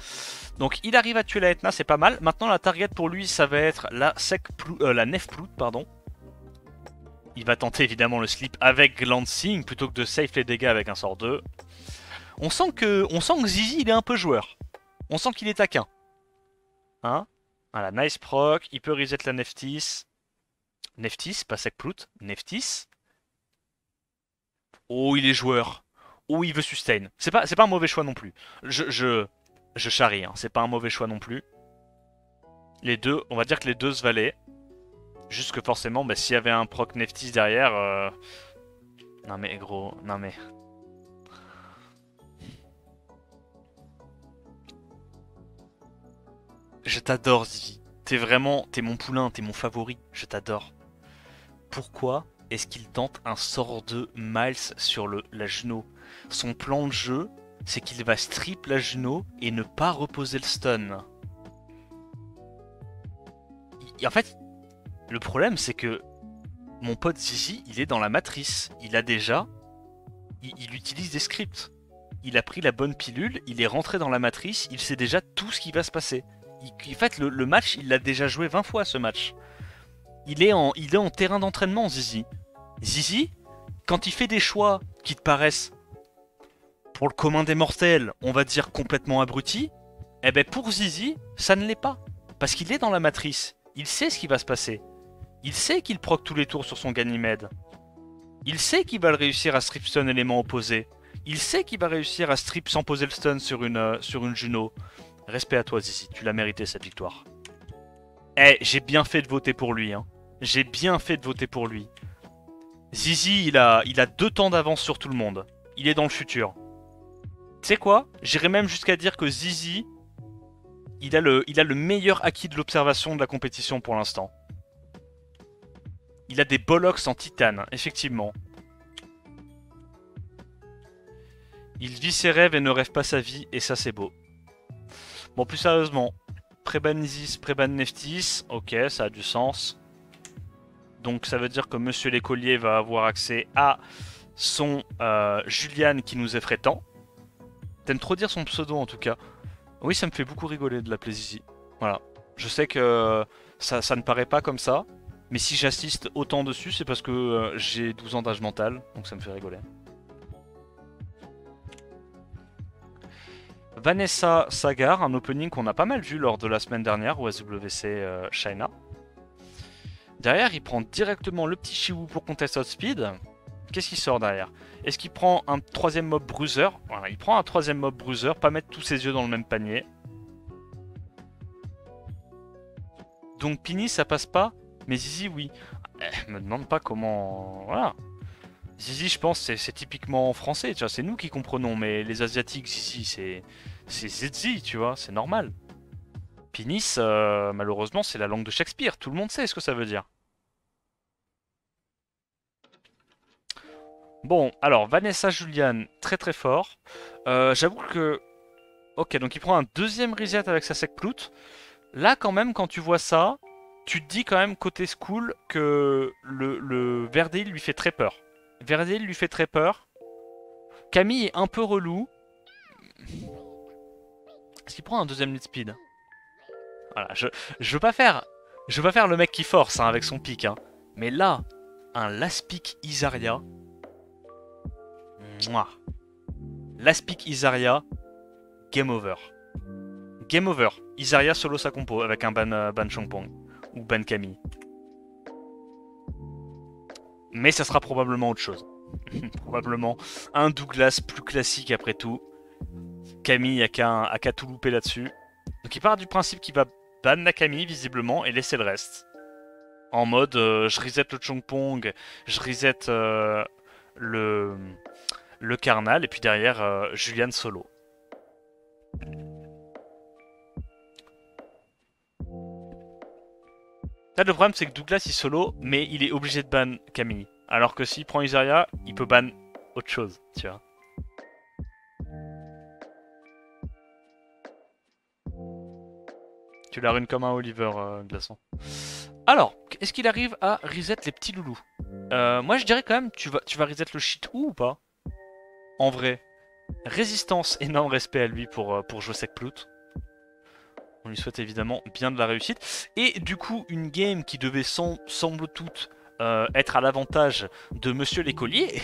S2: Donc il arrive à tuer la Etna, c'est pas mal. Maintenant la target pour lui, ça va être la Nefprout, pardon. Il va tenter évidemment le slip avec Glancing plutôt que de safe les dégâts avec un sort 2. On sent que Zizi il est un peu joueur. On sent qu'il est taquin. Hein? Voilà, nice proc. Il peut reset la Neftis. Neftis, pas Sekprout. Neftis. Oh, il est joueur. Oh, il veut sustain. C'est pas un mauvais choix non plus. Je charrie, hein. C'est pas un mauvais choix non plus. Les deux, on va dire que les deux se valaient. Juste que forcément, s'il y avait un proc Neftis derrière... Non mais gros, non mais... Je t'adore Zizi. T'es mon poulain, t'es mon favori. Je t'adore. Pourquoi est-ce qu'il tente un sort de Miles sur la Juno? Son plan de jeu, c'est qu'il va strip la Juno et ne pas reposer le stun. En fait, le problème c'est que mon pote Zizi, il est dans la matrice. Il a déjà... Il utilise des scripts. Il a pris la bonne pilule, il est rentré dans la matrice, il sait déjà tout ce qui va se passer. En fait, le match, il l'a déjà joué 20 fois ce match. Il est en terrain d'entraînement, Zizi. Zizi, quand il fait des choix qui te paraissent, pour le commun des mortels, on va dire complètement abrutis, eh ben pour Zizi, ça ne l'est pas. Parce qu'il est dans la matrice. Il sait ce qui va se passer. Il sait qu'il proc tous les tours sur son Ganymede. Il sait qu'il va le réussir à strip stun élément opposé. Il sait qu'il va réussir à strip sans poser le stun sur une Juno. Respect à toi, Zizi. Tu l'as mérité cette victoire. Eh, j'ai bien fait de voter pour lui, hein. J'ai bien fait de voter pour lui. Zizi, il a 2 temps d'avance sur tout le monde. Il est dans le futur. Tu sais quoi? J'irais même jusqu'à dire que Zizi, il a le meilleur acquis de l'observation de la compétition pour l'instant. Il a des bollocks en titane, effectivement. Il vit ses rêves et ne rêve pas sa vie, et ça c'est beau. Bon, plus sérieusement, Préban Isis, Préban Neftis, ok, ça a du sens. Donc ça veut dire que Monsieur l'écolier va avoir accès à son Julian qui nous effraie tant. T'aimes trop dire son pseudo en tout cas. Oui, ça me fait beaucoup rigoler de l'appeler Zizi. Voilà. Je sais que ça ne paraît pas comme ça, mais si j'assiste autant dessus, c'est parce que j'ai 12 ans d'âge mental, donc ça me fait rigoler. Vanessa Sagar, un opening qu'on a pas mal vu lors de la semaine dernière au SWC China. Derrière, il prend directement le petit Chiwu pour Contest Speed. Qu'est-ce qu'il sort derrière? Est-ce qu'il prend un troisième mob bruiser? Voilà, il prend un troisième mob bruiser, pas mettre tous ses yeux dans le même panier. Donc Pini, ça passe pas, mais Zizi, oui. Me demande pas comment... Voilà. Zizi, je pense, c'est typiquement français, tu vois, c'est nous qui comprenons, mais les Asiatiques, Zizi, c'est Zizi, tu vois, c'est normal. Pinis, malheureusement, c'est la langue de Shakespeare, tout le monde sait ce que ça veut dire. Bon, alors, Vanessa Julian, très très fort. J'avoue que... Ok, donc il prend un deuxième reset avec sa sec plout. Là, quand même, quand tu vois ça, tu te dis quand même, côté school, que le Verdale lui fait très peur. Verdale lui fait très peur. Camille est un peu relou. Est-ce qu'il prend un deuxième lead speed? Voilà, je veux pas faire le mec qui force hein, avec son pic. Hein. Mais là, un last pick Isaria. Last pick Isaria. Game over. Game over. Isaria solo sa compo avec un ban Chongpong. Ou ban Camille. Mais ça sera probablement autre chose. Probablement un Douglas plus classique après tout. Camille a qu'à tout louper là-dessus. Donc il part du principe qu'il va ban la Camille visiblement et laisser le reste. En mode je reset le Chongpong, je reset le Carnal et puis derrière Julian solo. Là le problème c'est que Douglas il solo mais il est obligé de ban Camille. Alors que s'il prend Isaria, il peut ban autre chose, tu vois. Tu la runes comme un Oliver, Glaçon. Alors, est-ce qu'il arrive à reset les petits loulous? Moi je dirais quand même, tu vas reset le shit ou pas? En vrai. Résistance, énorme respect à lui pour Josek Plout. On lui souhaite évidemment bien de la réussite. Et du coup, une game qui devait semble toute être à l'avantage de Monsieur l'écolier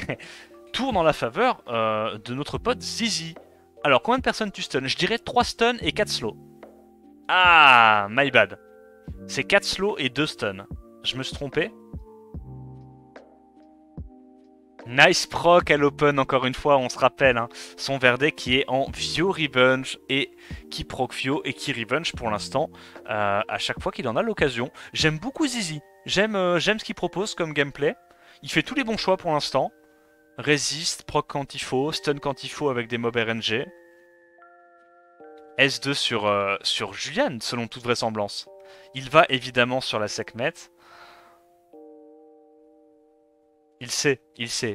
S2: tourne en la faveur de notre pote Zizi. Alors, combien de personnes tu stun? Je dirais 3 stuns et 4 slow. Ah, my bad. C'est 4 slow et 2 stun. Je me suis trompé. Nice proc à l'open, encore une fois, on se rappelle. Hein, son Verde qui est en Vio Revenge et qui proc Vio et qui Revenge pour l'instant à chaque fois qu'il en a l'occasion. J'aime beaucoup Zizi. J'aime ce qu'il propose comme gameplay. Il fait tous les bons choix pour l'instant. Résiste, proc quand il faut, stun quand il faut avec des mobs RNG. S2 sur Julian, selon toute vraisemblance. Il va évidemment sur la Sekhmet. Il sait.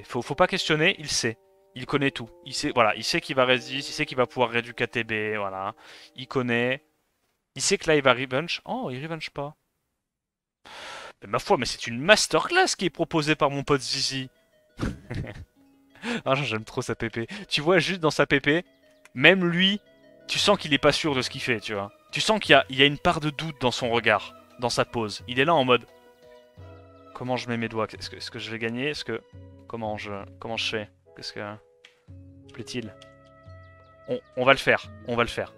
S2: Faut pas questionner, il sait. Il connaît tout. Il sait, voilà, il sait qu'il va résister, il sait qu'il va pouvoir réduire KTB, voilà. Il connaît. Il sait que là il va revenge. Oh, il revenge pas. Mais ma foi, mais c'est une masterclass qui est proposée par mon pote Zizi. Ah, j'aime trop sa PP. Tu vois, juste dans sa PP, même lui, tu sens qu'il est pas sûr de ce qu'il fait, tu vois. Tu sens qu'il y a une part de doute dans son regard, dans sa pose. Il est là en mode... Comment je mets mes doigts? Est-ce que je vais gagner? Comment je fais? Qu'est-ce que... plaît-il? On va le faire. On va le faire.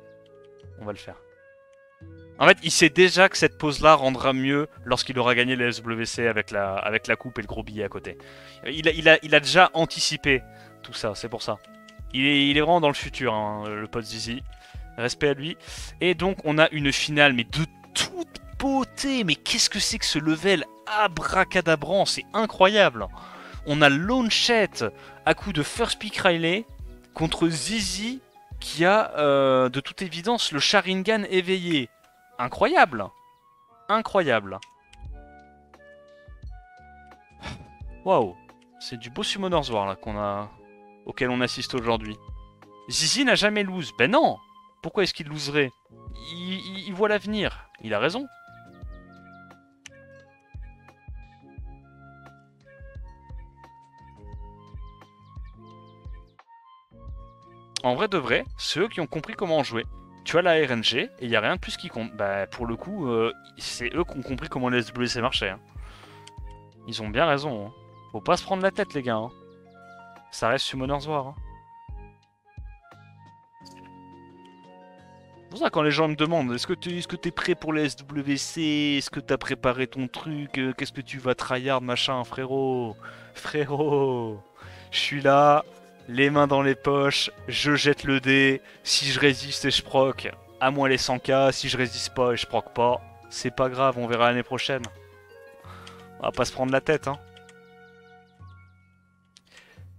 S2: En fait, il sait déjà que cette pose-là rendra mieux lorsqu'il aura gagné les SWC avec la coupe et le gros billet à côté. Il a déjà anticipé tout ça, c'est pour ça. Il est vraiment dans le futur, hein, le pote Zizi. Respect à lui. Et donc, on a une finale, mais de toute beauté. Mais qu'est-ce que c'est que ce level abracadabrant? C'est incroyable. On a Launchette à coup de First Pick Riley contre Zizi qui a de toute évidence le Sharingan éveillé. Incroyable. Incroyable. Waouh. C'est du beau Summoner's War là auquel on assiste aujourd'hui. Zizi n'a jamais lose. Ben non. Pourquoi est-ce qu'il loserait? Il voit l'avenir. Il a raison. En vrai de vrai, c'est eux qui ont compris comment jouer. Tu as la RNG et il n'y a rien de plus qui compte. Bah pour le coup, c'est eux qui ont compris comment les SWC marchait. Hein. Ils ont bien raison. Hein. Faut pas se prendre la tête les gars. Hein. Ça reste Summoner's War. Hein. C'est pour ça quand les gens me demandent est-ce que t'es prêt pour les SWC? Est-ce que t'as préparé ton truc? Qu'est-ce que tu vas tryhard machin frérot? Frérot, je suis là. Les mains dans les poches, je jette le dé, si je résiste et je proc, à moins les 100k, si je résiste pas et je proc pas, c'est pas grave, on verra l'année prochaine. On va pas se prendre la tête, hein.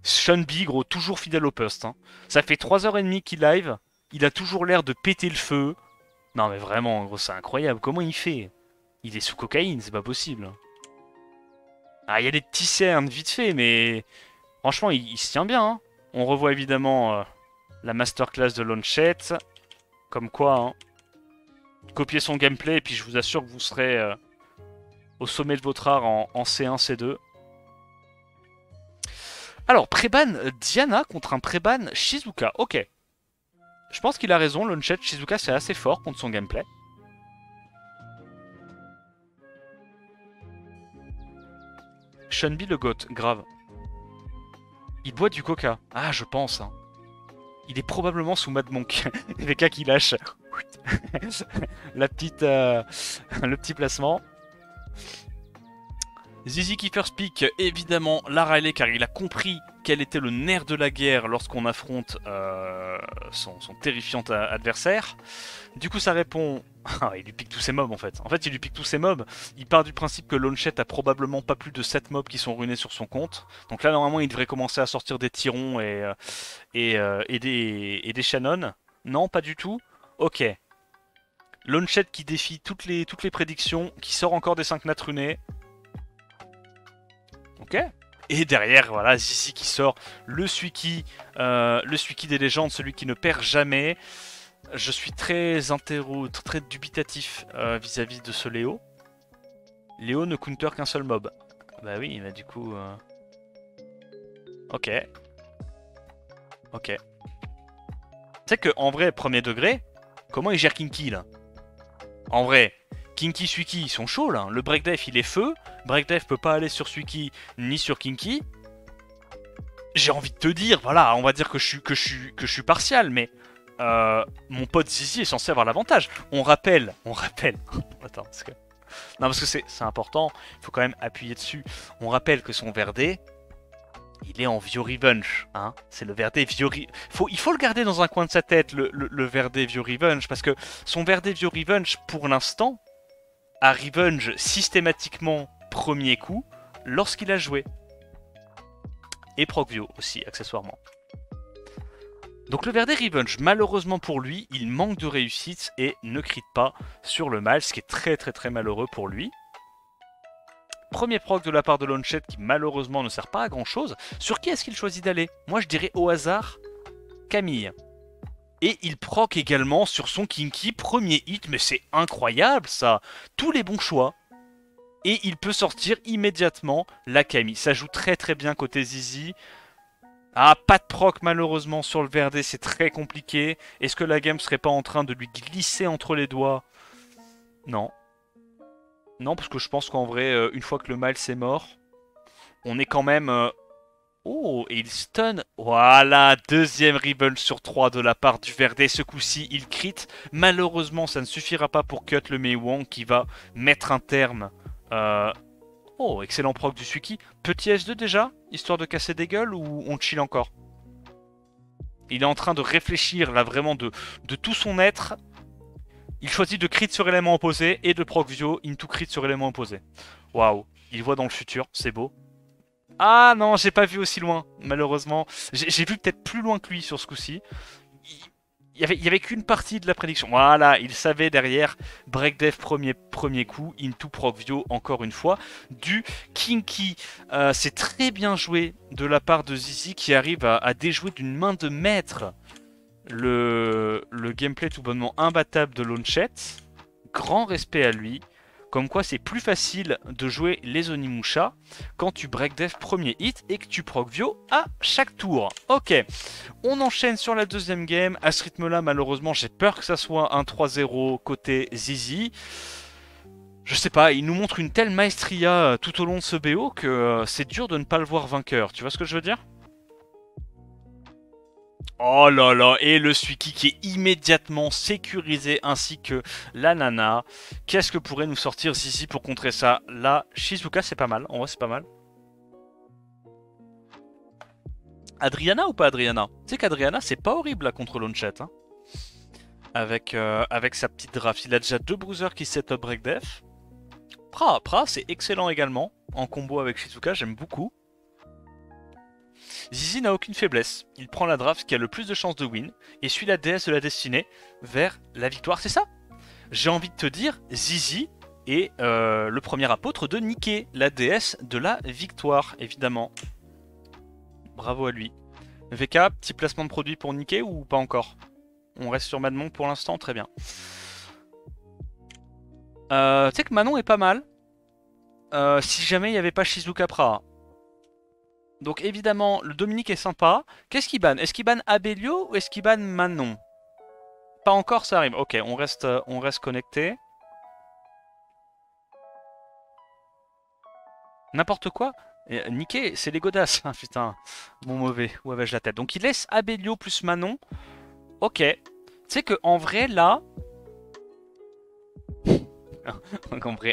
S2: Sean B, gros, toujours fidèle au poste, hein. Ça fait 3h30 qu'il live, il a toujours l'air de péter le feu. Non mais vraiment, gros, c'est incroyable, comment il fait? Il est sous cocaïne, c'est pas possible. Ah, il y a des petits cernes, vite fait, mais... Franchement, il se tient bien, hein. On revoit évidemment la masterclass de Launchette. Comme quoi, hein, copiez son gameplay et puis je vous assure que vous serez au sommet de votre art en C1, C2. Alors, préban Diana contre un préban Shizuka. Ok. Je pense qu'il a raison, Launchette. Shizuka, c'est assez fort contre son gameplay. Shunbi le goth, grave. Il boit du coca. Ah, je pense. Hein. Il est probablement sous Mad Monk. VK qui lâche. La petite, le petit placement. Zizi qui first pick, évidemment, la Riley, car il a compris quel était le nerf de la guerre lorsqu'on affronte son terrifiant adversaire. Du coup, ça répond... Ah, il lui pique tous ses mobs, en fait. En fait, il lui pique tous ses mobs. Il part du principe que Launchette a probablement pas plus de 7 mobs qui sont ruinés sur son compte. Donc là, normalement, il devrait commencer à sortir des Tyrons et des Shannon. Non, pas du tout. Ok. Launchette qui défie toutes les prédictions, qui sort encore des 5 nats runés. Ok. Et derrière, voilà, Zizi qui sort le Suiki des légendes, celui qui ne perd jamais. Je suis très très dubitatif vis-à-vis de ce Léo. Léo ne counter qu'un seul mob. Bah oui, mais du coup... Ok. Ok. Tu sais qu'en vrai, premier degré, comment il gère Kinky là? En vrai, Kinky, Suiki, ils sont chauds là. Le breakdef il est feu. Breakdef peut pas aller sur Suiki ni sur Kinky. J'ai envie de te dire, voilà, on va dire que je suis partial, mais mon pote Zizi est censé avoir l'avantage. On rappelle. Attends, parce que... Non, parce que c'est important, il faut quand même appuyer dessus. On rappelle que son Verdé, il est en Vio Revenge, hein. C'est le Verdé Vio il faut le garder dans un coin de sa tête, le Verdé Vio Revenge, parce que son Verdé Vio Revenge, pour l'instant, a Revenge systématiquement premier coup lorsqu'il a joué. Et Proc Vio aussi, accessoirement. Donc le Verdé Revenge, malheureusement pour lui, il manque de réussite et ne crit pas sur le mal, ce qui est très malheureux pour lui. Premier proc de la part de Launchette qui malheureusement ne sert pas à grand chose. Sur qui est-ce qu'il choisit d'aller? Moi je dirais au hasard Camille. Et il proc également sur son Kinky, premier hit, mais c'est incroyable ça. Tous les bons choix. Et il peut sortir immédiatement la Camille. Ça joue très bien côté Zizi. Ah, pas de proc malheureusement sur le Verdé, c'est très compliqué. Est-ce que la game serait pas en train de lui glisser entre les doigts? Non. Non, parce que je pense qu'en vrai, une fois que le mal c'est mort, on est quand même... Oh, et il stun. Voilà, deuxième Revenge sur 3 de la part du Verdé. Ce coup-ci, il crit. Malheureusement, ça ne suffira pas pour cut le Mei Wang qui va mettre un terme... Oh, excellent proc du Suiki. Petit S2 déjà, histoire de casser des gueules, ou on chill encore? Il est en train de réfléchir là vraiment de tout son être. Il choisit de crit sur élément opposé et de proc Vio into crit sur élément opposé. Waouh, il voit dans le futur, c'est beau. Ah non, j'ai pas vu aussi loin, malheureusement. J'ai vu peut-être plus loin que lui sur ce coup-ci. il y avait qu'une partie de la prédiction. Voilà, il savait derrière. Breakdev premier coup. Into Procvio encore une fois. Du Kinky. C'est très bien joué de la part de Zizi qui arrive à déjouer d'une main de maître le gameplay tout bonnement imbattable de Launchette. Grand respect à lui. Comme quoi c'est plus facile de jouer les Onimusha quand tu breakdev premier hit et que tu Procvio à chaque tour. Ok, on enchaîne sur la deuxième game. À ce rythme-là, malheureusement, j'ai peur que ça soit un 3-0 côté Zizi. Je sais pas, il nous montre une telle maestria tout au long de ce BO que c'est dur de ne pas le voir vainqueur. Tu vois ce que je veux dire? Oh là là, et le Suiki qui est immédiatement sécurisé ainsi que la Nana. Qu'est-ce que pourrait nous sortir Zizi pour contrer ça? La Shizuka, c'est pas mal, en vrai c'est pas mal. Adriana ou pas Adriana? Tu sais qu'Adriana c'est pas horrible là contre Launchette. Hein. Avec sa petite draft. Il a déjà 2 bruisers qui set up breakdef. Pra c'est excellent également. En combo avec Shizuka, j'aime beaucoup. Zizi n'a aucune faiblesse. Il prend la draft qui a le plus de chances de win et suit la déesse de la destinée vers la victoire. C'est ça? J'ai envie de te dire, Zizi est le premier apôtre de Nikke, la déesse de la victoire, évidemment. Bravo à lui. VK, petit placement de produit pour Nikke ou pas encore? On reste sur Manon pour l'instant, très bien. Tu sais que Manon est pas mal. Si jamais il n'y avait pas Shizuka Pra. Donc évidemment, le Dominique est sympa. Qu'est-ce qu'il banne? Est-ce qu'il banne Abelio ou est-ce qu'il banne Manon? Pas encore, ça arrive. Ok, on reste connecté. N'importe quoi. Nikke, c'est les godasses. Ah, putain, mon mauvais. Où avais-je la tête? Donc il laisse Abelio plus Manon. Ok. Tu sais que en vrai, là...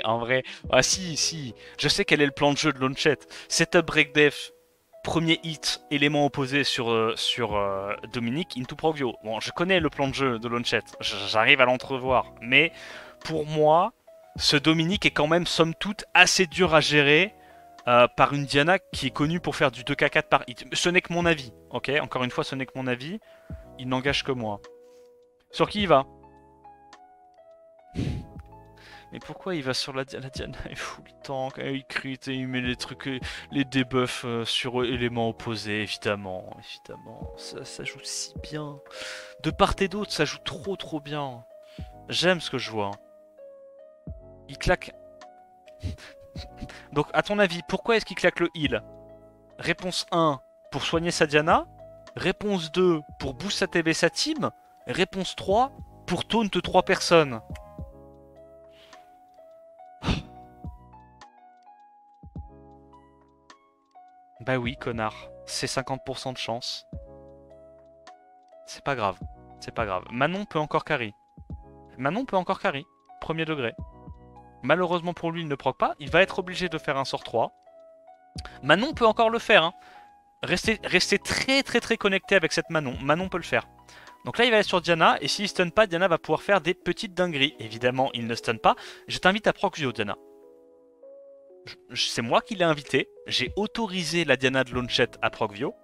S2: en vrai... Ah si. Je sais quel est le plan de jeu de Launchette. Setup breakdef. Premier hit, élément opposé sur Dominique, into Procvio. Bon, je connais le plan de jeu de Launchette, j'arrive à l'entrevoir. Mais pour moi, ce Dominique est quand même, somme toute, assez dur à gérer par une Diana qui est connue pour faire du 2k4 par hit. Ce n'est que mon avis, ok? Encore une fois, ce n'est que mon avis. Il n'engage que moi. Sur qui il va? Mais pourquoi il va sur la Diana? Il fout le tank, il crit et il met les trucs, les debuffs sur éléments opposés, évidemment. Ça joue si bien. De part et d'autre, ça joue trop bien. J'aime ce que je vois. Il claque. Donc, à ton avis, pourquoi est-ce qu'il claque le heal? Réponse 1, pour soigner sa Diana. Réponse 2, pour boost sa TB sa team. Réponse 3, pour taunt 3 personnes. Bah oui, connard. C'est 50% de chance. C'est pas grave. Manon peut encore carry. Premier degré. Malheureusement pour lui, il ne proc pas. Il va être obligé de faire un sort 3. Manon peut encore le faire. Hein. Restez très connecté avec cette Manon. Manon peut le faire. Donc là, il va aller sur Diana. Et s'il stun pas, Diana va pouvoir faire des petites dingueries. Évidemment, il ne stun pas. Je t'invite à Procvio, Diana. C'est moi qui l'ai invité, j'ai autorisé la Diana de Launchette à Procvio,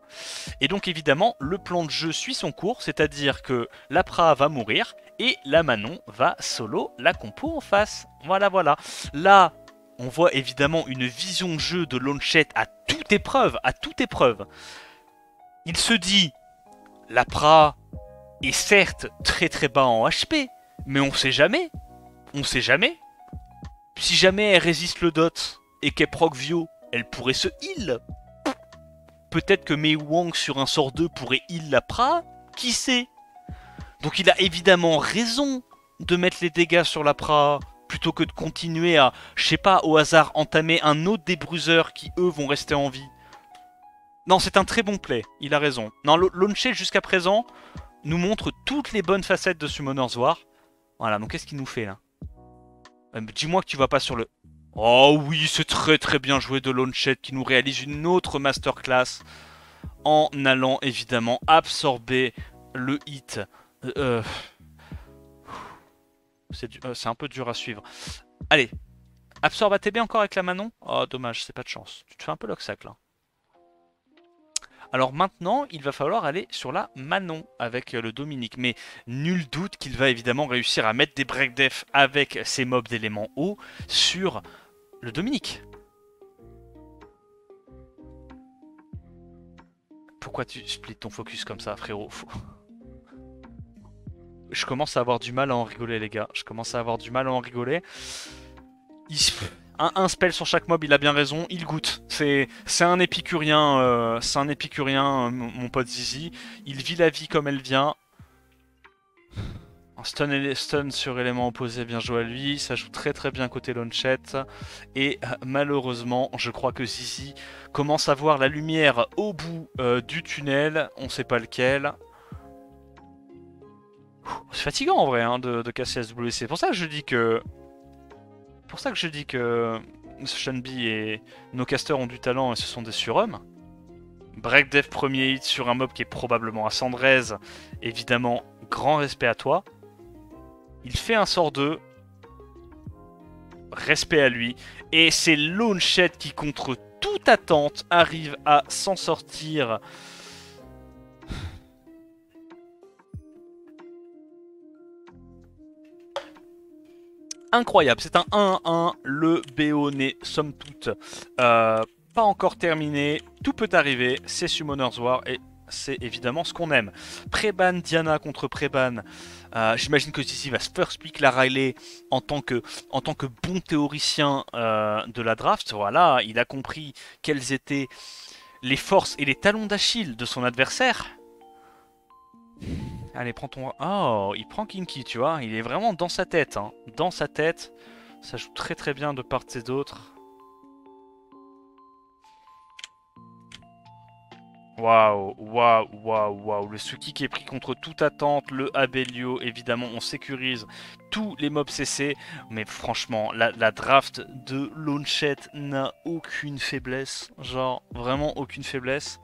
S2: et donc évidemment le plan de jeu suit son cours, c'est-à-dire que la Pra va mourir, et la Manon va solo la compo en face. Voilà. Là, on voit évidemment une vision de jeu de Launchette à toute épreuve, Il se dit, la Pra est certes très bas en HP, mais on sait jamais. Si jamais elle résiste le dot et qu'elle Procvio, elle pourrait se heal. Peut-être que Mei Wang sur un sort 2 pourrait heal la Pra. Qui sait? Donc il a évidemment raison de mettre les dégâts sur la Pra plutôt que de continuer à, je sais pas, au hasard entamer un autre des bruisers qui eux vont rester en vie. Non, c'est un très bon play, il a raison. Non, Launcher jusqu'à présent nous montre toutes les bonnes facettes de Summoner's War. Voilà, donc qu'est-ce qu'il nous fait là? Dis-moi que tu vas pas sur le... Oh oui, c'est très bien joué de Launchette qui nous réalise une autre masterclass en allant évidemment absorber le hit. C'est un peu dur à suivre. Allez, absorbe ATB encore avec la Manon. Oh dommage, c'est pas de chance. Tu te fais un peu l'oxac là. Alors maintenant, il va falloir aller sur la Manon avec le Dominique. Mais nul doute qu'il va évidemment réussir à mettre des break def avec ses mobs d'éléments hauts sur le Dominique. Pourquoi tu splits ton focus comme ça, frérot? Je commence à avoir du mal à en rigoler, les gars. Je commence à avoir du mal à en rigoler. Un spell sur chaque mob, il a bien raison, il goûte. C'est un épicurien, mon pote Zizi. Il vit la vie comme elle vient. Un stun sur élément opposé, bien joué à lui. Ça joue très très bien côté Launchette. Et malheureusement, je crois que Zizi commence à voir la lumière au bout du tunnel. On sait pas lequel. C'est fatigant en vrai hein, de casser SWC. C'est pour ça que je dis que. Pour ça que je dis que Shanbi et nos casters ont du talent et ce sont des surhommes. Break Dev premier hit sur un mob qui est probablement à Cendrez. Évidemment, grand respect à toi. Il fait un sort 2. Respect à lui. Et c'est Launchette qui, contre toute attente, arrive à s'en sortir. Incroyable, c'est un 1-1, le BO n'est somme toute pas encore terminé, tout peut arriver, c'est Summoner's War et c'est évidemment ce qu'on aime. Préban Diana contre Préban, j'imagine que Zizi va first pick la Riley en tant que bon théoricien de la draft. Voilà, il a compris quelles étaient les forces et les talons d'Achille de son adversaire. Allez, prends ton... Oh, il prend Kinky, tu vois. Il est vraiment dans sa tête. Hein. Dans sa tête. Ça joue très très bien de part et d'autre. Waouh, waouh, waouh, waouh. Le Suki qui est pris contre toute attente. Le Abelio, évidemment, on sécurise tous les mobs CC. Mais franchement, la draft de Launchette n'a aucune faiblesse. Genre, vraiment aucune faiblesse.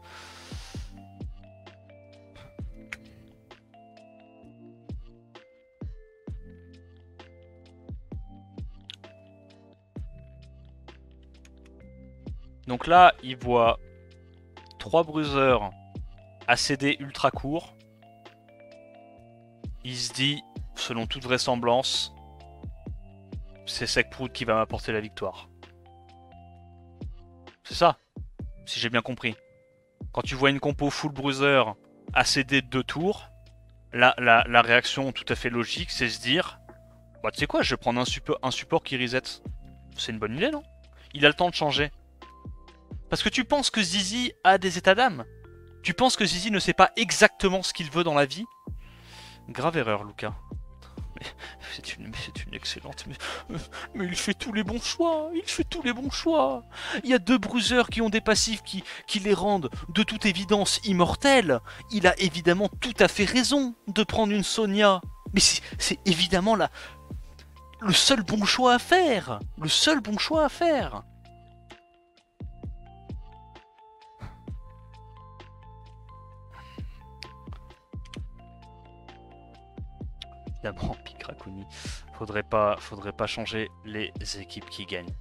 S2: Donc là, il voit 3 bruiseurs ACD ultra court. Il se dit, selon toute vraisemblance, c'est Sekprout qui va m'apporter la victoire. C'est ça, si j'ai bien compris. Quand tu vois une compo full bruiser ACD de 2 tours, la réaction tout à fait logique, c'est se dire, bah tu sais quoi, je vais prendre un support qui reset. C'est une bonne idée, non? Il a le temps de changer. Parce que tu penses que Zizi a des états d'âme? Tu penses que Zizi ne sait pas exactement ce qu'il veut dans la vie? Grave erreur, Lucas. C'est une excellente... Mais il fait tous les bons choix. Il fait tous les bons choix. Il y a 2 bruiseurs qui ont des passifs qui les rendent de toute évidence immortels. Il a évidemment tout à fait raison de prendre une Sonia. Mais c'est évidemment le seul bon choix à faire. Le seul bon choix à faire. Évidemment, Pic Raccoon. Faudrait pas changer les équipes qui gagnent.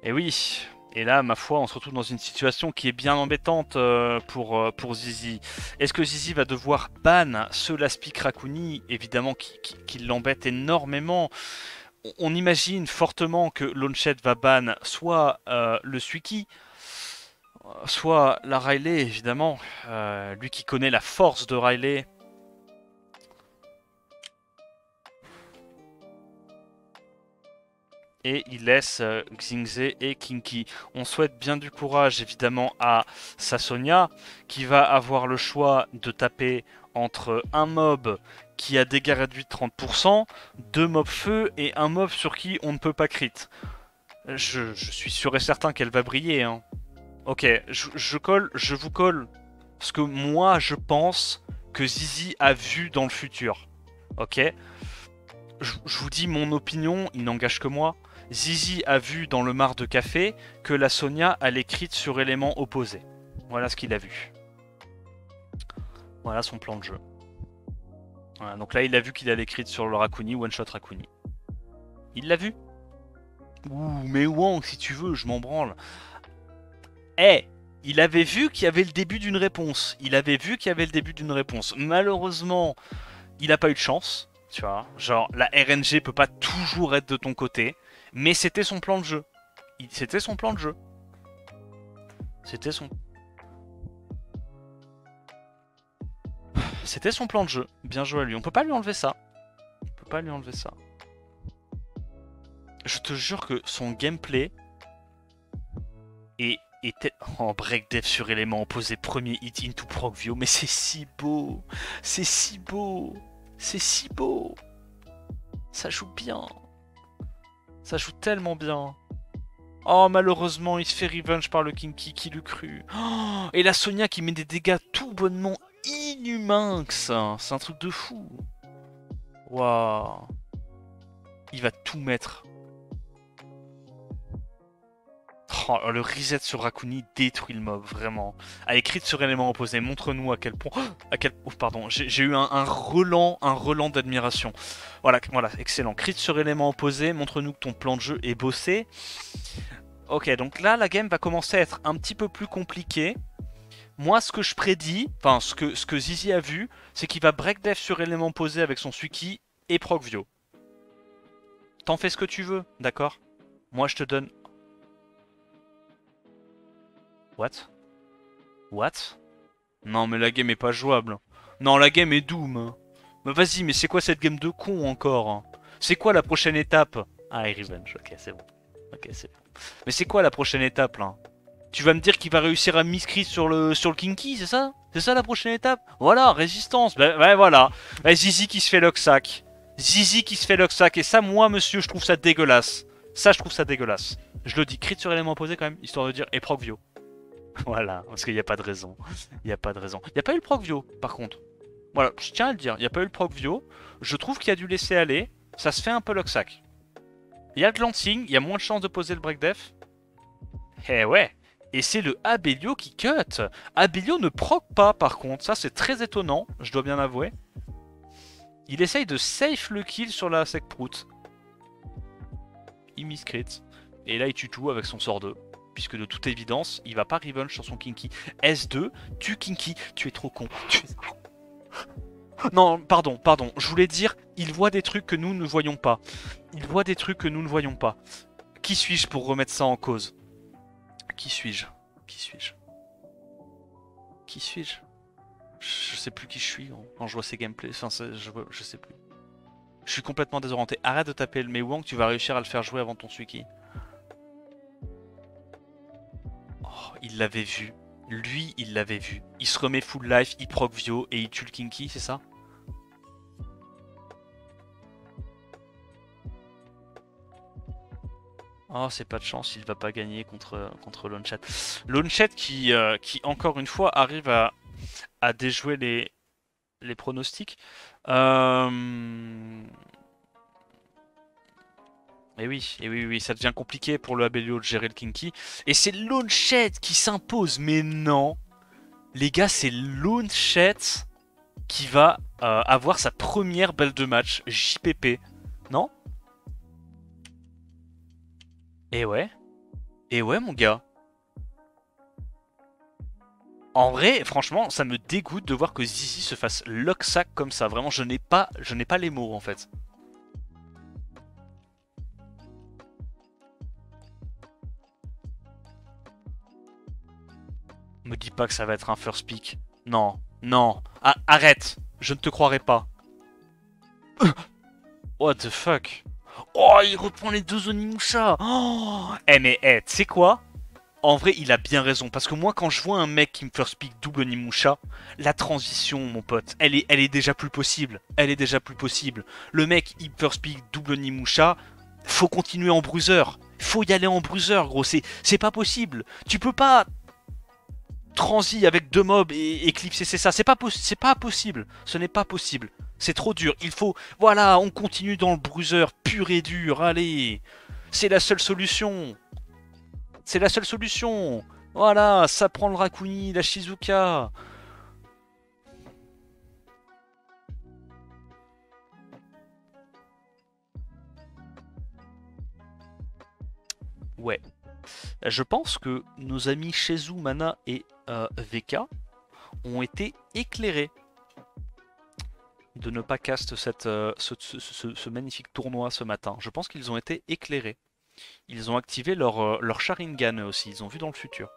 S2: Et oui, et là, ma foi, on se retrouve dans une situation qui est bien embêtante pour Zizi. Est-ce que Zizi va devoir ban ce Laspic Raccoon, évidemment, qui l'embête énormément? On imagine fortement que Launchette va ban soit le Suiki, soit la Riley, évidemment. Lui qui connaît la force de Riley. Et il laisse Xingze et Kinky. On souhaite bien du courage évidemment à Sasonia qui va avoir le choix de taper entre un mob qui a dégâts réduits de 30%, 2 mobs feu et un mob sur qui on ne peut pas crit. Je suis sûr et certain qu'elle va briller. Hein. Ok, je vous colle ce que moi je pense que Zizi a vu dans le futur. Ok, je vous dis mon opinion, il n'engage que moi. Zizi a vu dans le mar de café que la Sonia allait crit sur élément opposé. Voilà ce qu'il a vu. Voilà son plan de jeu. Voilà, donc là il a vu qu'il allait crit sur le Raccoon, one shot Raccoon. Il l'a vu. Ouh, mais Wang si tu veux, je m'en branle. Eh,
S1: Il avait vu qu'il y avait le début d'une réponse. Il avait vu qu'il y avait le début d'une réponse. Malheureusement, il a pas eu de chance. Tu vois, genre la RNG peut pas toujours être de ton côté, mais c'était son plan de jeu. C'était son plan de jeu. C'était son. C'était son plan de jeu. Bien joué à lui. On peut pas lui enlever ça. On peut pas lui enlever ça. Je te jure que son gameplay était en break dev sur élément opposé, premier hit into Procvio, mais c'est si beau, c'est si beau, c'est si beau. Ça joue bien, ça joue tellement bien. Oh, malheureusement, il se fait revenge par le Kinky, qui l'eût cru. Oh, et la Sonia qui met des dégâts tout bonnement inhumains que ça. C'est un truc de fou. Waouh. Il va tout mettre. Oh, le reset sur Rakuni détruit le mob, vraiment. Avec crit sur élément opposé, montre-nous à quel point... Oh, pardon, j'ai eu un relan d'admiration. Voilà, excellent. Crit sur élément opposé, montre-nous que ton plan de jeu est bossé. Ok, donc là, la game va commencer à être un petit peu plus compliquée. Moi, ce que je prédis, enfin, ce que Zizi a vu, c'est qu'il va break dev sur élément opposé avec son Suki et Procvio. T'en fais ce que tu veux, d'accord? Moi, je te donne... What? What? Non, mais la game est pas jouable. Non, la game est doom. Mais vas-y, mais c'est quoi cette game de con encore? C'est quoi la prochaine étape? Ah, Revenge, ok, c'est bon. Ok, c'est bon. Mais c'est quoi la prochaine étape, là? Tu vas me dire qu'il va réussir à miscrit sur le Kinky, c'est ça? C'est ça la prochaine étape? Voilà, résistance. Ouais, voilà. Ouais, Zizi qui se fait Locksack. Zizi qui se fait Locksack. Et ça, moi, monsieur, je trouve ça dégueulasse. Ça, je trouve ça dégueulasse. Je le dis, crit sur élément opposé quand même, histoire de dire, et Procvio. Voilà, parce qu'il n'y a pas de raison. Il n'y a pas de raison. Il n'y a pas eu le Procvio, par contre. Voilà, je tiens à le dire, il n'y a pas eu le Procvio. Je trouve qu'il y a dû laisser aller. Ça se fait un peu Locksack. Il y a le glancing, il y a moins de chances de poser le break def. Eh ouais. Et c'est le Abelio qui cut. Abelio ne proc pas par contre, ça c'est très étonnant, je dois bien avouer. Il essaye de safe le kill sur la sec prout. Il miscrit. Et là il tue tout avec son sort 2. Puisque de toute évidence, il va pas revenge sur son Kinky. S2, tu Kinky, tu es trop con. Non, pardon, je voulais dire, il voit des trucs que nous ne voyons pas. Il voit des trucs que nous ne voyons pas. Qui suis-je pour remettre ça en cause? Qui suis-je? Qui suis-je? Qui suis-je? Je sais plus qui je suis quand je vois ces gameplays. Enfin, je sais plus. Je suis complètement désorienté. Arrête de taper le Meiwang, tu vas réussir à le faire jouer avant ton Suiki. Oh, il l'avait vu. Lui, il l'avait vu. Il se remet full life, il proc Vio et il tue le Kinky, c'est ça? Oh, c'est pas de chance, il va pas gagner contre Launchet. Launchet qui, encore une fois, arrive à déjouer les pronostics. Et oui, ça devient compliqué pour le Abelio de gérer le Kinky. Et c'est Launchet qui s'impose, mais non. Les gars, c'est Launchet qui va avoir sa première belle de match, JPP. Non? Et ouais. Et ouais, mon gars. En vrai, franchement, ça me dégoûte de voir que Zizi se fasse locksack comme ça. Vraiment, je n'ai pas les mots, en fait. Me dis pas que ça va être un first pick. Non, non. Ah, arrête. Je ne te croirai pas. What the fuck? Oh, il reprend les deux Onimusha. Oh, mais tu sais quoi? En vrai, il a bien raison. Parce que moi, quand je vois un mec qui me first pick double Onimusha, la transition, mon pote, elle est déjà plus possible. Elle est déjà plus possible. Le mec, il first pick double Onimusha, faut continuer en bruiser. Faut y aller en bruiser, gros. C'est pas possible. Tu peux pas transi avec deux mobs et éclipser ça. C'est pas possible. Ce n'est pas possible. C'est trop dur. Il faut... Voilà, on continue dans le bruiser pur et dur. Allez. C'est la seule solution. C'est la seule solution. Voilà, ça prend le Rakuni, la Shizuka. Ouais.
S2: Je pense que nos amis Shezu, Mana et VK ont été éclairés de ne pas cast ce magnifique tournoi ce matin. Je pense qu'ils ont été éclairés. Ils ont activé leur Sharingan aussi, ils ont vu dans le futur.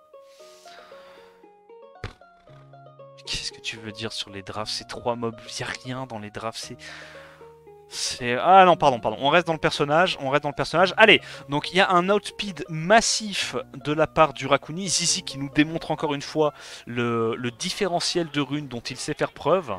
S2: Qu'est-ce que tu veux dire sur les drafts? Ces 3 mobs, il n'y a rien dans les drafts, Ah non, pardon, on reste dans le personnage, Allez, donc il y a un outspeed massif de la part du Rakuni. Zizi qui nous démontre encore une fois le différentiel de runes dont il sait faire preuve.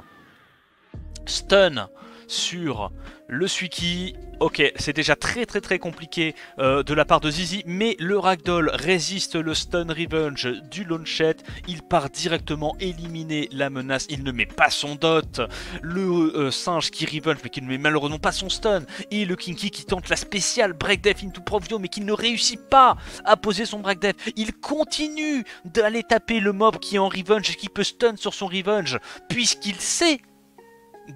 S2: Stun sur le Suiki. Ok, c'est déjà très compliqué de la part de Zizi, mais le Ragdoll résiste le stun revenge du Launchette. Il part directement éliminer la menace. Il ne met pas son dot. Le singe qui revenge, mais qui ne met malheureusement pas son stun. Et le Kinky qui tente la spéciale Break Def into Provio, mais qui ne réussit pas à poser son Break Def. Il continue d'aller taper le mob qui est en revenge et qui peut stun sur son revenge, puisqu'il sait,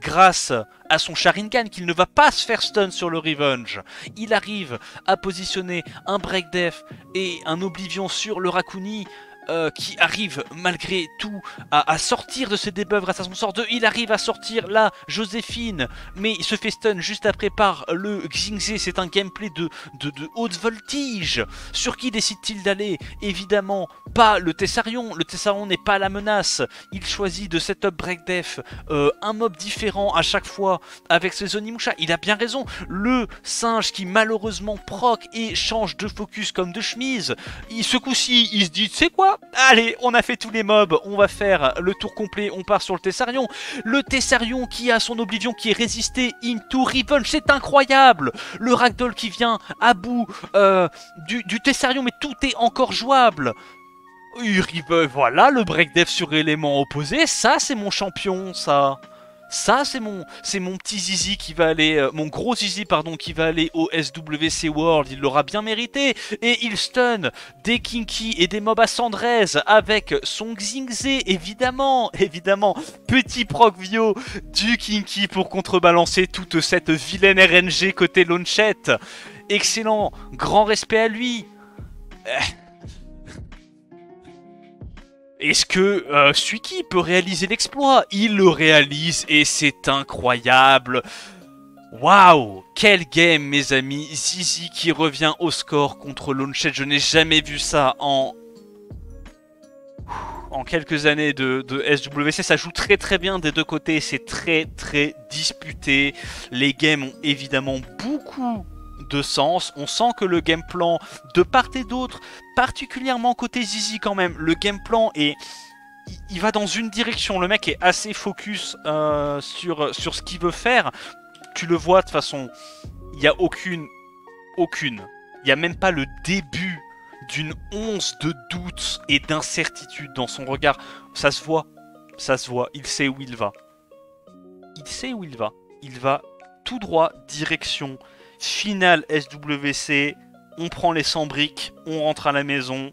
S2: grâce à son Sharingan, qu'il ne va pas se faire stun sur le revenge. Il arrive à positionner un Break Def et un Oblivion sur le Rakuni, qui arrive malgré tout à sortir de ses debuffs grâce à son sort 2. Il arrive à sortir la Joséphine, mais il se fait stun juste après par le Xingzé. C'est un gameplay de haute voltige. Sur qui décide-t-il d'aller? Évidemment pas le Tessarion. Le Tessarion n'est pas la menace. Il choisit de setup Break Def un mob différent à chaque fois avec ses Onimusha. Il a bien raison. Le singe qui malheureusement proc et change de focus comme de chemise. Ce coup-ci, il se dit, tu sais quoi? Allez, on a fait tous les mobs, on va faire le tour complet, on part sur le Tessarion. Le Tessarion qui a son Oblivion qui est résisté into Revenge, c'est incroyable. Le Ragdoll qui vient à bout du Tessarion, mais tout est encore jouable. Voilà, le Break Def sur élément opposé, ça c'est mon champion, ça. Ça c'est mon petit zizi qui va aller, mon gros zizi pardon, qui va aller au SWC World, il l'aura bien mérité. Et il stun des Kinky et des mobs à Cendrez avec son Xingzé, évidemment, petit proc Vio du Kinky pour contrebalancer toute cette vilaine RNG côté Launchette. Excellent, grand respect à lui. Est-ce que Suiki peut réaliser l'exploit? Il le réalise et c'est incroyable. Waouh, quel game mes amis. Zizi qui revient au score contre Launchette. Je n'ai jamais vu ça en quelques années de SWC. Ça joue très bien des deux côtés. C'est très disputé. Les games ont évidemment beaucoup de sens. On sent que le game plan de part et d'autre, particulièrement côté Zizi quand même, le game plan est... Il va dans une direction, le mec est assez focus sur ce qu'il veut faire. Tu le vois de toute façon, il n'y a aucune. Il n'y a même pas le début d'une once de doute et d'incertitude dans son regard. Ça se voit, il sait où il va. Il va tout droit, direction finale SWC, on prend les 100 briques, on rentre à la maison.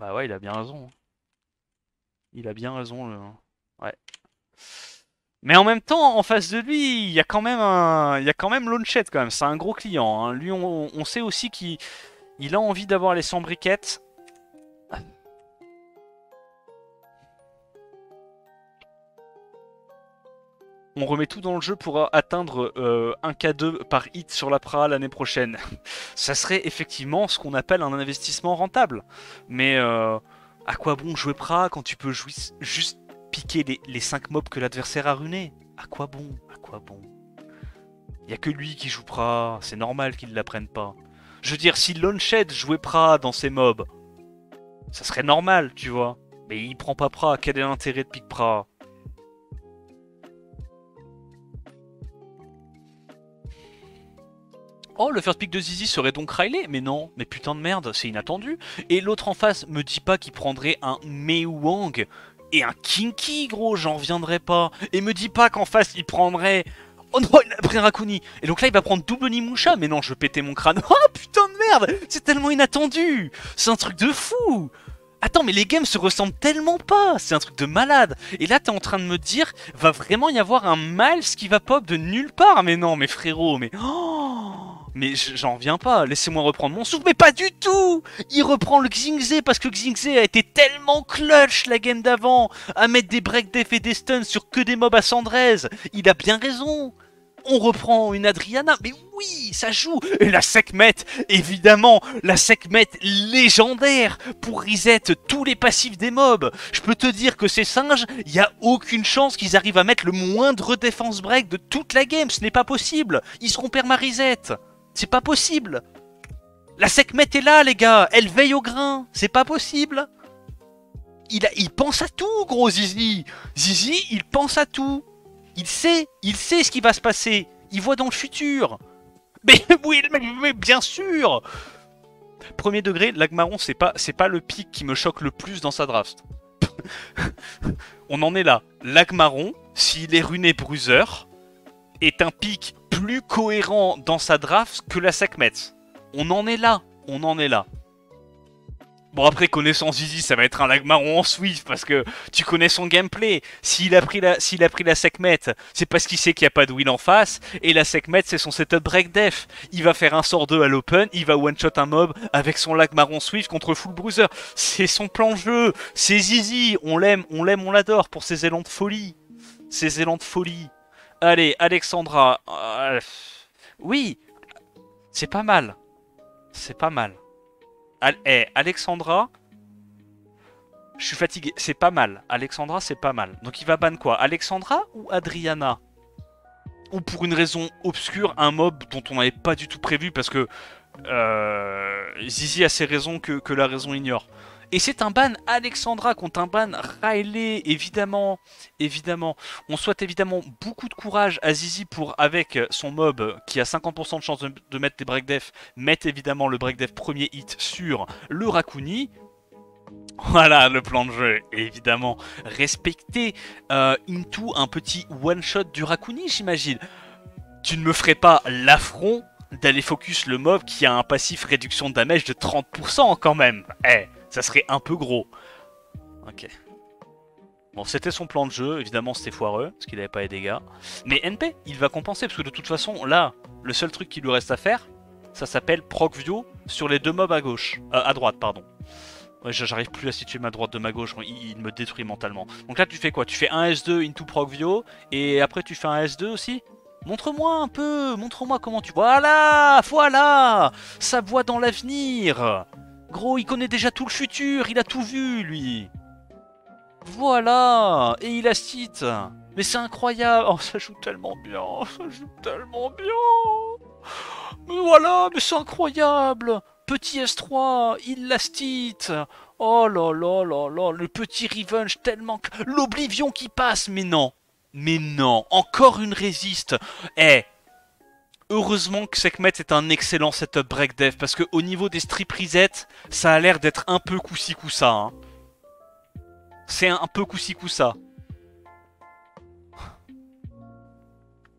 S2: Bah ouais, il a bien raison. Ouais. Mais en même temps, en face de lui, il y a quand même Launchette quand même. C'est un gros client. Hein. Lui, on sait aussi qu'il a envie d'avoir les 100 briquettes. On remet tout dans le jeu pour atteindre un K2 par hit sur la Pra l'année prochaine. Ça serait effectivement ce qu'on appelle un investissement rentable. Mais à quoi bon jouer Pra quand tu peux juste piquer les 5 mobs que l'adversaire a runés? À quoi bon? Il n'y a que lui qui joue Pra, c'est normal qu'il ne l'apprenne pas. Je veux dire, si Launchette jouait Pra dans ses mobs, ça serait normal, tu vois. Mais il prend pas Pra, quel est l'intérêt de pick Pra? Oh, le first pick de Zizi serait donc Riley? Mais non, mais putain de merde, c'est inattendu. Et l'autre en face me dit pas qu'il prendrait un Meiwang et un Kinky, gros, j'en reviendrai pas. Et me dit pas qu'en face il prendrait... Oh non, il a pris un Rakuni. Et donc là il va prendre double Onimusha. Mais non, je vais péter mon crâne. Oh putain de merde, c'est tellement inattendu. C'est un truc de fou. Attends, mais les games se ressemblent tellement pas. C'est un truc de malade. Et là, t'es en train de me dire, va vraiment y avoir un Miles qui va pop de nulle part. Mais non, mais frérot, Mais j'en reviens pas, laissez-moi reprendre mon souffle, mais pas du tout. Il reprend le Xingzé parce que Xingzé a été tellement clutch la game d'avant, à mettre des break def et des stuns sur que des mobs à 113. Il a bien raison. On reprend une Adriana, mais oui, ça joue. Et la Sekhmet, évidemment, la Sekhmet légendaire pour reset tous les passifs des mobs. Je peux te dire que ces singes, il n'y a aucune chance qu'ils arrivent à mettre le moindre défense break de toute la game. Ce n'est pas possible. Ils seront perma reset. C'est pas possible. La Sekhmet est là, les gars. Elle veille au grain. C'est pas possible. Il pense à tout, gros Zizi. Zizi, il pense à tout. Il sait ce qui va se passer. Il voit dans le futur. Mais oui, mais bien sûr. Premier degré, Lagmaron, c'est pas le pic qui me choque le plus dans sa draft. On en est là. Lagmaron, s'il est runé Bruiser, est un pic plus cohérent dans sa draft que la Sekhmet. On en est là. On en est là. Bon, après, connaissant Zizi, ça va être un Lagmaron en Swift parce que tu connais son gameplay. S'il a pris la Sekhmet, c'est parce qu'il sait qu'il n'y a pas de wheel en face. Et la Sekhmet, c'est son setup break def. Il va faire un sort 2 à l'open, il va one-shot un mob avec son Lagmaron Swift contre full bruiser. C'est son plan de jeu. C'est Zizi. On l'aime, on l'adore pour ses élans de folie. Ses élans de folie. Allez, Alexandra. Oui, c'est pas mal. C'est pas mal. Alexandra, je suis fatigué, c'est pas mal. Alexandra, c'est pas mal. Donc il va ban quoi? Alexandra ou Adriana? Ou pour une raison obscure, un mob dont on n'avait pas du tout prévu parce que Zizi a ses raisons que la raison ignore. Et c'est un ban Alexandra contre un ban Riley, évidemment. On souhaite évidemment beaucoup de courage à Zizi pour, avec son mob qui a 50% de chance de mettre des break def, mettre évidemment le break def premier hit sur le Raccouni. Voilà le plan de jeu, évidemment. Respecter into un petit one-shot du Raccouni, j'imagine. Tu ne me ferais pas l'affront d'aller focus le mob qui a un passif réduction de damage de 30% quand même. Ça serait un peu gros. Ok. Bon, c'était son plan de jeu. Évidemment, c'était foireux, parce qu'il n'avait pas les dégâts. Mais NP, il va compenser, parce que de toute façon, là, le seul truc qu'il lui reste à faire, ça s'appelle proc Vio sur les deux mobs à gauche. À droite, pardon. Ouais, j'arrive plus à situer ma droite de ma gauche, il me détruit mentalement. Donc là, tu fais quoi? Tu fais un S2 into proc Vio, et après tu fais un S2 aussi? Montre-moi un peu, montre-moi comment tu... Voilà, ça voit dans l'avenir. Gros, il connaît déjà tout le futur, il a tout vu, lui. Voilà, et il a site. Mais c'est incroyable. Oh, ça joue tellement bien, Mais voilà, mais c'est incroyable. Petit S3, il l'a site. Oh là là là là, le petit revenge tellement... L'oblivion qui passe, mais non. Encore une résiste. Heureusement que Sekhmet est un excellent setup break dev, parce que au niveau des strip reset, ça a l'air d'être un peu coussi coussa. Hein. C'est un peu coussi coussa.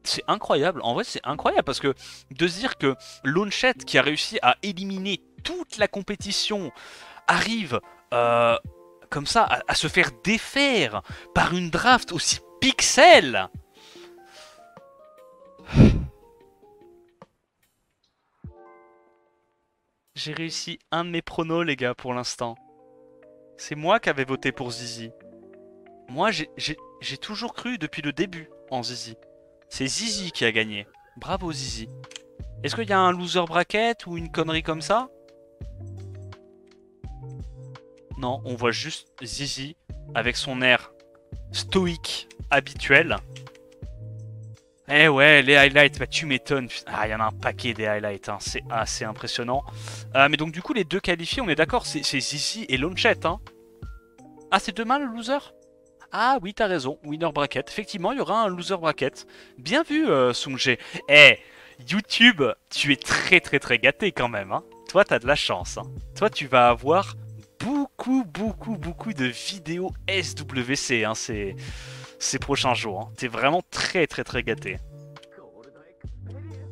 S2: C'est incroyable, en vrai c'est incroyable, parce que de se dire que Launchet, qui a réussi à éliminer toute la compétition, arrive comme ça à se faire défaire par une draft aussi pixel. J'ai réussi un de mes pronos, les gars, pour l'instant. C'est moi qui avais voté pour Zizi. Moi, j'ai toujours cru depuis le début en Zizi. C'est Zizi qui a gagné. Bravo, Zizi. Est-ce qu'il y a un loser bracket ou une connerie comme ça? Non, on voit juste Zizi avec son air stoïque habituel. Eh ouais, les highlights, bah tu m'étonnes. Ah, il y en a un paquet des highlights, hein. C'est assez impressionnant. Mais donc du coup, les deux qualifiés, on est d'accord, c'est Zizi et Launchet, hein. Ah, c'est demain le loser? Ah oui, t'as raison, winner bracket. Effectivement, il y aura un loser bracket. Bien vu, Sungjae. YouTube, tu es très très très gâté quand même, hein. Toi, t'as de la chance, hein. Toi, tu vas avoir beaucoup de vidéos SWC, hein, ces prochains jours. Hein. T'es vraiment très gâté.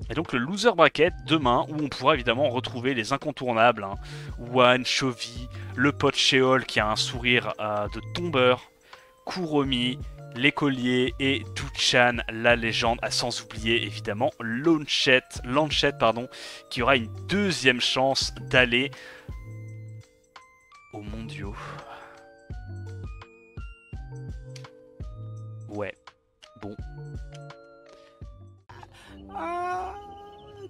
S2: Et donc le loser bracket demain, où on pourra évidemment retrouver les incontournables, hein. Wan, Chovy, le pote Sheol qui a un sourire de tombeur, Kuromi, l'écolier et Duchan, la légende, sans oublier évidemment Lanchet, qui aura une deuxième chance d'aller aux mondiaux. Ouais, bon.